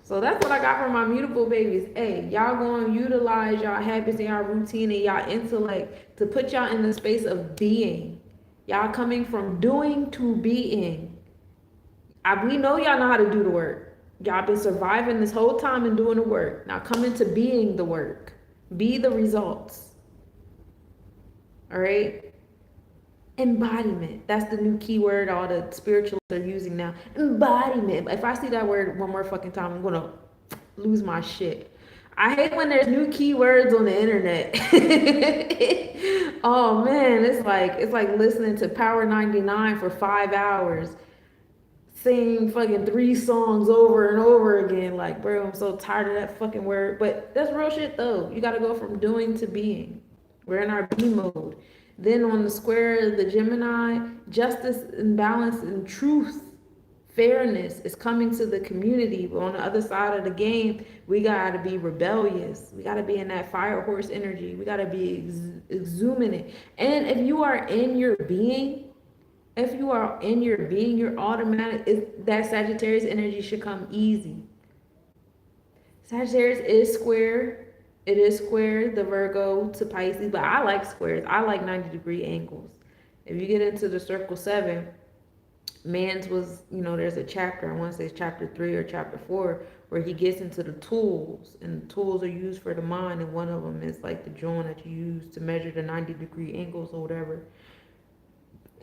So that's what I got for my mutable babies. Hey, y'all gonna utilize y'all habits and y'all routine and y'all intellect to put y'all in the space of being. Y'all coming from doing to being. We know y'all know how to do the work. Y'all been surviving this whole time and doing the work. Now come into being the work. Be the results. All right? Embodiment. That's the new keyword all the spiritualists are using now. Embodiment. If I see that word one more fucking time, I'm going to lose my shit. I hate when there's new keywords on the internet. Oh man, it's like listening to Power 99 for 5 hours, sing fucking 3 songs over and over again. Like, bro, I'm so tired of that fucking word. But that's real shit though. You gotta go from doing to being. We're in our be mode. Then on the square, the Gemini, justice and balance and truth, fairness is coming to the community. But on the other side of the game, we gotta be rebellious. We gotta be in that fire horse energy. We gotta be exhuming it. And if you are in your being, if you are in your being, you're automatic. That Sagittarius energy should come easy. Sagittarius is square. It is square, the Virgo to Pisces, but I like squares. I like 90-degree angles. If you get into the circle 7, man's was, there's a chapter, I want to say it's chapter 3 or chapter 4, where he gets into the tools, and the tools are used for the mind, and one of them is like the joint that you use to measure the 90-degree angles or whatever.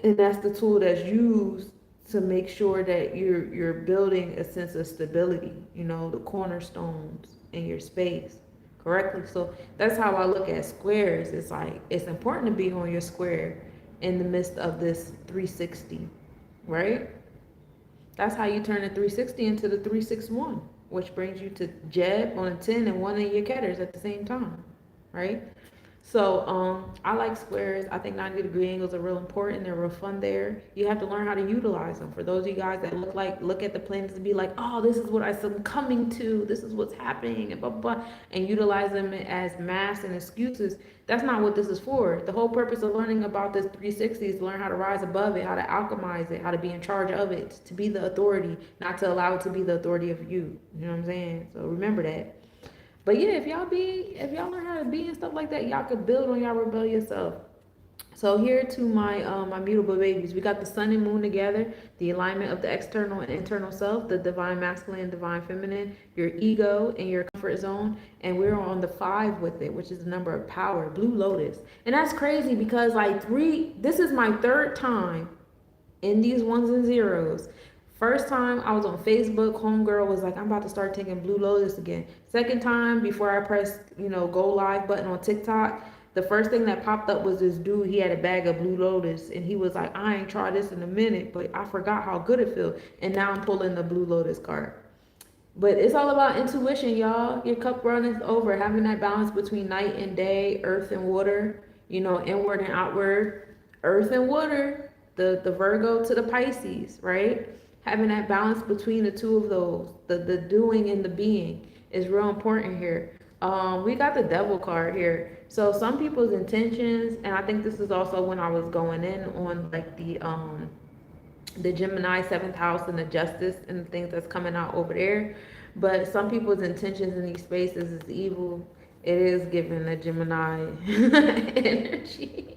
And that's the tool that's used to make sure that you're building a sense of stability, the cornerstones in your space correctly. So that's how I look at squares. It's like it's important to be on your square in the midst of this 360, right? That's how you turn the 360 into the 361, which brings you to Jeb on a 10 and one of your Ketters at the same time, right? So I like squares. I think 90-degree angles are real important. They're real fun there. You have to learn how to utilize them. For those of you guys that look at the planets and be like, oh, this is what I'm coming to. This is what's happening, and blah, blah, blah, and utilize them as masks and excuses. That's not what this is for. The whole purpose of learning about this 360 is to learn how to rise above it, how to alchemize it, how to be in charge of it, to be the authority, not to allow it to be the authority of you. You know what I'm saying? So remember that. But yeah, if y'all learn how to be and stuff like that, y'all could build on y'all rebellious self. So here to my my mutable babies, we got the sun and moon together, the alignment of the external and internal self, the divine masculine and divine feminine, your ego and your comfort zone, and we're on the 5 with it, which is the number of power, blue lotus. And that's crazy because this is my 3rd time in these ones and zeros. First time I was on Facebook, homegirl was like, I'm about to start taking Blue Lotus again. Second time, before I pressed, go live button on TikTok, the first thing that popped up was this dude. He had a bag of Blue Lotus, and he was like, I ain't tried this in a minute, but I forgot how good it feels. And now I'm pulling the Blue Lotus card. But it's all about intuition, y'all. Your cup runneth over, having that balance between night and day, earth and water, inward and outward. Earth and water, the Virgo to the Pisces, right? Having that balance between the two of those, the doing and the being, is real important here. We got the Devil card here. So some people's intentions, and I think this is also when I was going in on like the Gemini 7th house and the justice and the things that's coming out over there. But some people's intentions in these spaces is evil. It is giving the Gemini energy.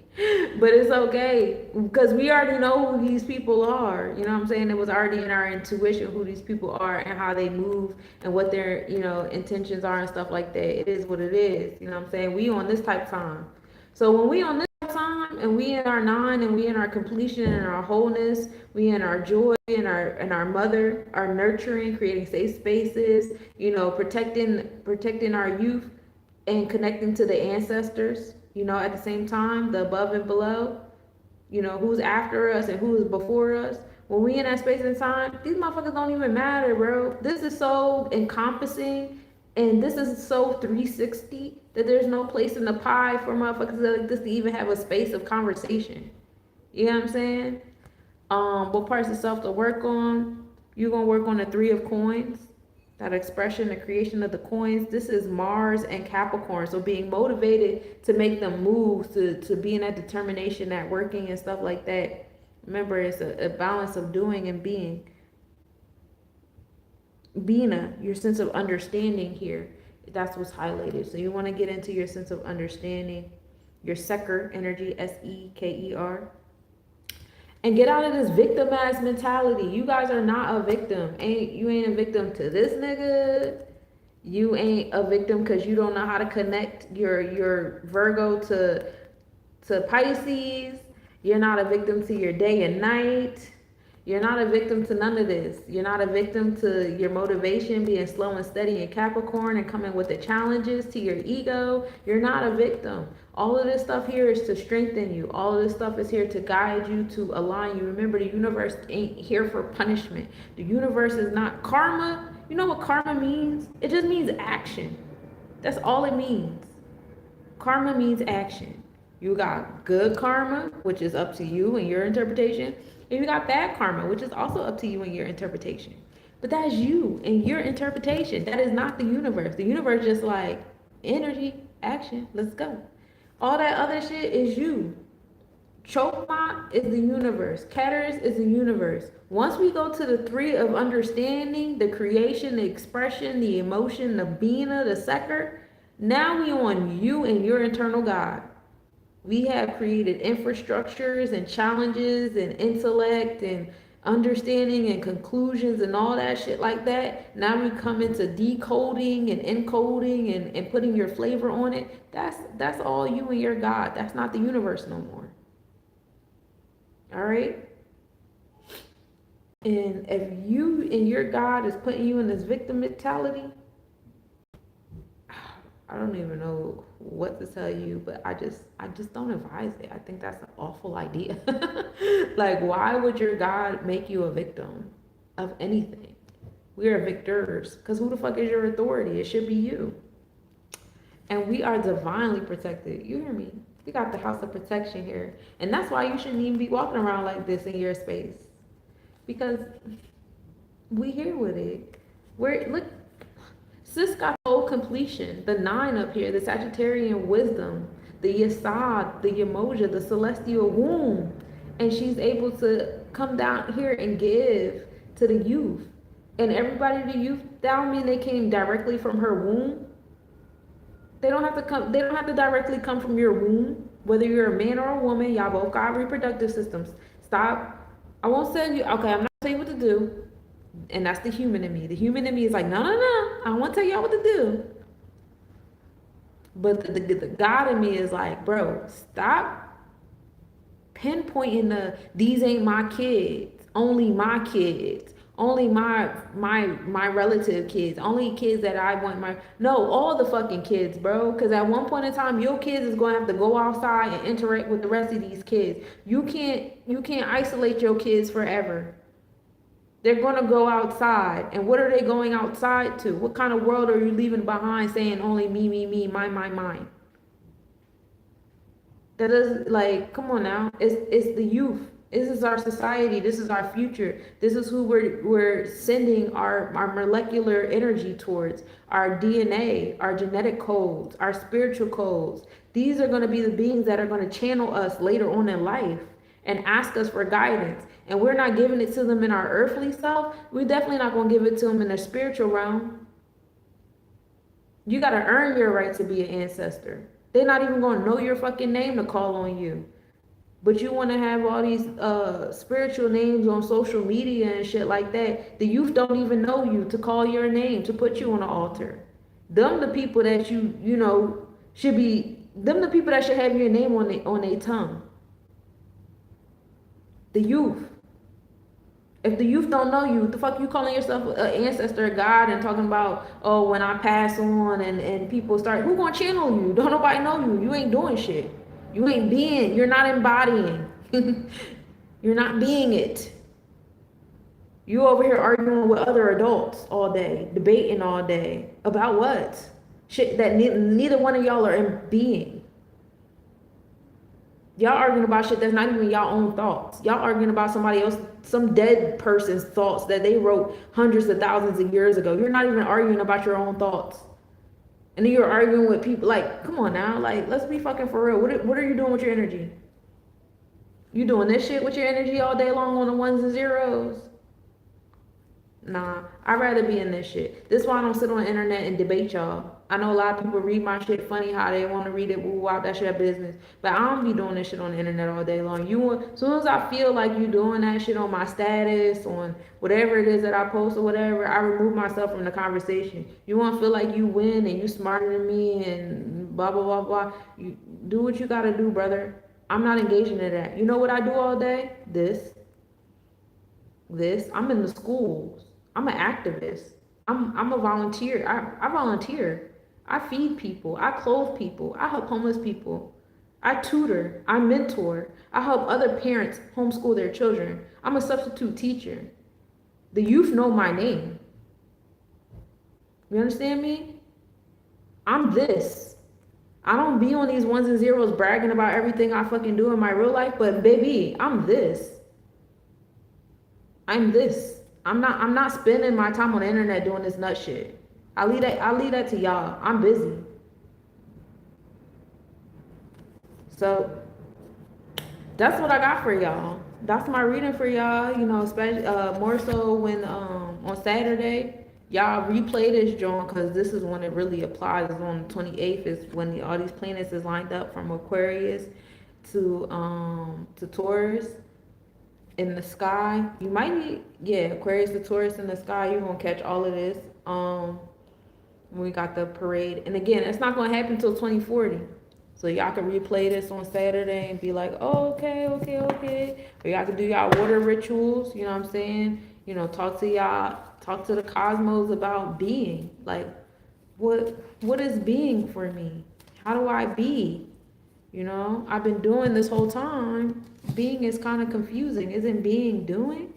But it's okay because we already know who these people are. You know what I'm saying? It was already in our intuition who these people are and how they move and what their, intentions are and stuff like that. It is what it is. You know what I'm saying? We on this type of time. So when we on this type of time and we in our 9 and we in our completion and our wholeness, we in our joy and our mother, our nurturing, creating safe spaces, protecting our youth and connecting to the ancestors. At the same time, the above and below, who's after us and who is before us. When we in that space and time, these motherfuckers don't even matter, bro. This is so encompassing and this is so 360 that there's no place in the pie for motherfuckers like this to even have a space of conversation. You know what I'm saying? What parts of self to work on? You're going to work on the 3 of coins. That expression, the creation of the coins. This is Mars and Capricorn. So being motivated to make them move, to be in that determination, that working and stuff like that. Remember, it's a balance of doing and being. Bina, your sense of understanding here. That's what's highlighted. So you want to get into your sense of understanding, your Seker energy, Seker. And get out of this victimized mentality. You guys are not a victim. You ain't a victim to this nigga. You ain't a victim because you don't know how to connect your Virgo to Pisces. You're not a victim to your day and night. You're not a victim to none of this. You're not a victim to your motivation being slow and steady in Capricorn and coming with the challenges to your ego. You're not a victim. All of this stuff here is to strengthen you. All of this stuff is here to guide you, to align you. Remember, the universe ain't here for punishment. The universe is not karma. You know what karma means? It just means action. That's all it means. Karma means action. You got good karma, which is up to you and your interpretation. And you got bad karma, which is also up to you and your interpretation. But that's you and your interpretation. That is not the universe. The universe just like energy, action, let's go. All that other shit is you. Chokmah is the universe. Ketters is the universe. Once we go to the three of understanding, the creation, the expression, the emotion, the bina, the seker, now we on you and your internal God. We have created infrastructures and challenges and intellect and understanding and conclusions and all that shit like that. Now we come into decoding and encoding and putting your flavor on it. That's all you and your God. That's not the universe no more. All right? And if you and your God is putting you in this victim mentality, I don't even know what to tell you, but I just don't advise it. I think that's an awful idea. Like, why would your God make you a victim of anything? We are victors, because who the fuck is your authority? It should be you. And we are divinely protected. You hear me? We got the house of protection here. And that's why you shouldn't even be walking around like this in your space. Because we here with it. Look, sis got whole completion. The 9 up here, the Sagittarian wisdom, the Yesod, the Yemoja, the celestial womb. And she's able to come down here and give to the youth. And everybody, the youth down mean they came directly from her womb. They don't have to directly come from your womb. Whether you're a man or a woman, y'all both got reproductive systems. Stop. I won't tell you, okay, I'm not telling you what to do. And that's the human in me. The human in me is like, no. I don't want to tell y'all what to do. But the God in me is like, bro, stop pinpointing these ain't my kids. Only my kids. Only my relative kids. Only kids that I want all the fucking kids, bro. Because at one point in time, your kids is going to have to go outside and interact with the rest of these kids. You can't isolate your kids forever. They're going to go outside. And what are they going outside to? What kind of world are you leaving behind saying only me, mine? That is like, come on now. It's the youth. This is our society. This is our future. This is who we're sending our molecular energy towards, our DNA, our genetic codes, our spiritual codes. These are going to be the beings that are going to channel us later on in life and ask us for guidance. And we're not giving it to them in our earthly self. We're definitely not going to give it to them in their spiritual realm. You got to earn your right to be an ancestor. They're not even going to know your fucking name to call on you. But you want to have all these spiritual names on social media and shit like that. The youth don't even know you to call your name, to put you on the altar. Them the people that you know should be, them the people that should have your name on their tongue. The youth. If the youth don't know you, the fuck you calling yourself an ancestor, a God, and talking about, oh, when I pass on and people start, who gonna channel you? Don't nobody know you. You ain't doing shit. You ain't being, you're not embodying. You're not being it. You over here arguing with other adults all day, debating all day. About what? Shit that neither one of y'all are being. Y'all arguing about shit that's not even y'all own thoughts. Y'all arguing about somebody else, some dead person's thoughts that they wrote hundreds of thousands of years ago. You're not even arguing about your own thoughts. And then you're arguing with people like, come on now, like, let's be fucking for real. What are you doing with your energy? You doing this shit with your energy all day long on the ones and zeros? Nah, I'd rather be in this shit. This is why I don't sit on the internet and debate y'all. I know a lot of people read my shit funny how they want to read it, woo out, that shit business. But I don't be doing this shit on the internet all day long. As soon as I feel like you doing that shit on my status, on whatever it is that I post or whatever, I remove myself from the conversation. You want to feel like you win and you smarter than me and blah, blah, blah, blah. You do what you got to do, brother. I'm not engaging in that. You know what I do all day? This. this. I'm in the schools. I'm an activist. I'm a volunteer. I volunteer. I feed people. I clothe people. I help homeless people. I tutor. I mentor. I help other parents homeschool their children. I'm a substitute teacher. The youth know my name. You understand me? I'm this. I don't be on these ones and zeros bragging about everything I fucking do in my real life, but baby, I'm this. I'm this. I'm not spending my time on the internet doing this nut shit. I leave that to y'all. I'm busy. So that's what I got for y'all. That's my reading for y'all. You know, especially more so when on Saturday, y'all replay this joint because this is when it really applies. Is on the 28th is when all these planets is lined up from Aquarius to Taurus in the sky. You might need, yeah, Aquarius to Taurus in the sky. You're gonna catch all of this. We got the parade, and again, it's not gonna happen until 2040. So y'all can replay this on Saturday and be like, oh, okay, okay, okay. Or y'all can do y'all water rituals. You know what I'm saying? You know, talk to the cosmos about being. Like, what is being for me? How do I be? You know, I've been doing this whole time. Being is kind of confusing. Isn't being doing?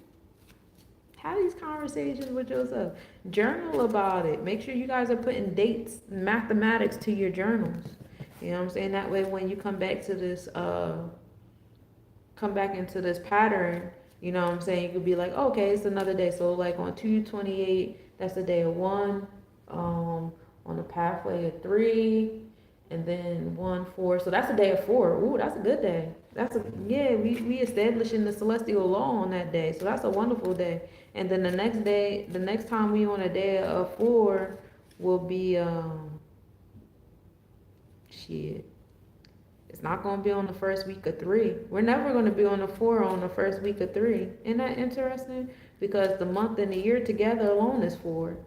Have these conversations with yourself. Journal about it. Make sure you guys are putting dates, mathematics to your journals. You know what I'm saying? That way when you come back to this, come back into this pattern, you know what I'm saying? You could be like, okay, it's another day. So like on 2/28, that's the day of 1. On the pathway of 3. And then 1/4. So that's a day of 4. Ooh, that's a good day. We establishing the celestial law on that day. So that's a wonderful day. And then the next day, the next time we on a day of 4 will be shit. It's not gonna be on the first week of 3. We're never gonna be on the 4 on the first week of 3. Isn't that interesting? Because the month and the year together alone is 4.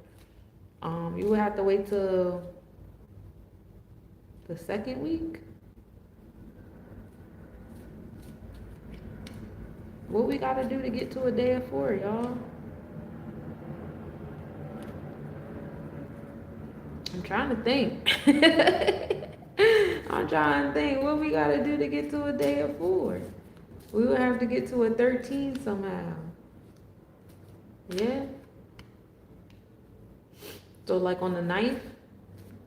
You would have to wait till the second week. What we gotta do to get to a day of 4, y'all? I'm trying to think. I'm trying to think what we gotta do to get to a day of 4. We would have to get to a 13 somehow. Yeah. So like on the 9th,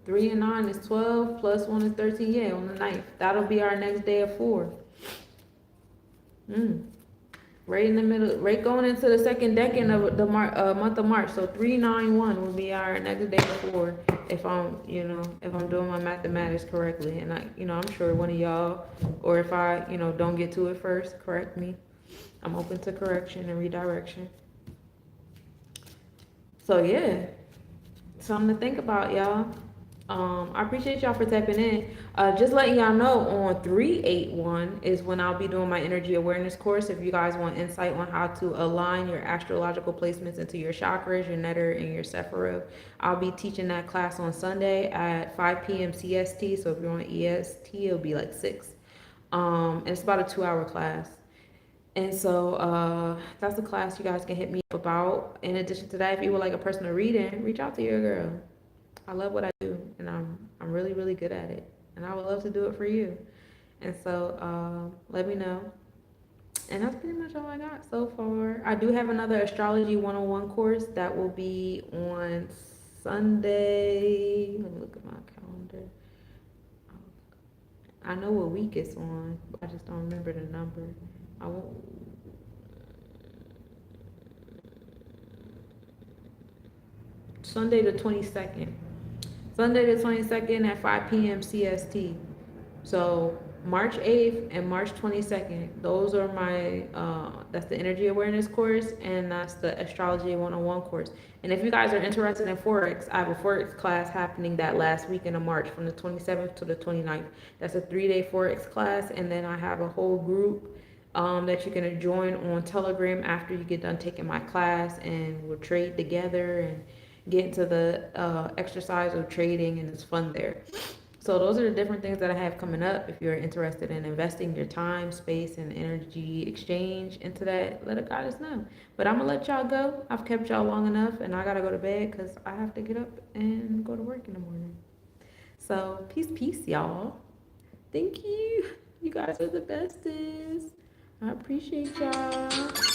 3 and 9 is 12, plus 1 is 13. Yeah, on the 9th. That'll be our next day of 4. Right in the middle, right going into the second decade of the month of March. So 391 will be our next day of 4. If I'm doing my mathematics correctly. And I'm sure one of y'all, or if I, don't get to it first, correct me. I'm open to correction and redirection. So yeah, something to think about, y'all. I appreciate y'all for tapping in. Just letting y'all know on 381 is when I'll be doing my energy awareness course. If you guys want insight on how to align your astrological placements into your chakras, your netter, and your Sephiroth, I'll be teaching that class on Sunday at 5 p.m. CST. So if you're on EST, it'll be like 6. And it's about a 2-hour class. And so that's the class you guys can hit me up about. In addition to that, if you would like a personal reading, reach out to your girl. I love what I do, and I'm really, really good at it, and I would love to do it for you. And so let me know. And that's pretty much all I got so far. I do have another astrology 101 course that will be on Sunday. Let me look at my calendar. I know what week it's on, but I just don't remember the number. I won't. Sunday the 22nd. Sunday the 22nd at 5 p.m. CST. So March 8th and March 22nd, those are my, that's the energy awareness course, and that's the astrology 101 course. And if you guys are interested in Forex, I have a Forex class happening that last weekend of March from the 27th to the 29th. That's a 3-day Forex class, and then I have a whole group that you can join on Telegram after you get done taking my class, and we'll trade together and get into the exercise of trading, and it's fun there. So those are the different things that I have coming up. If you're interested in investing your time, space, and energy exchange into that, let a goddess know. But I'm gonna let y'all go. I've kept y'all long enough, and I gotta go to bed because I have to get up and go to work in the morning. So peace, y'all. Thank you. You guys are the bestest. I appreciate y'all.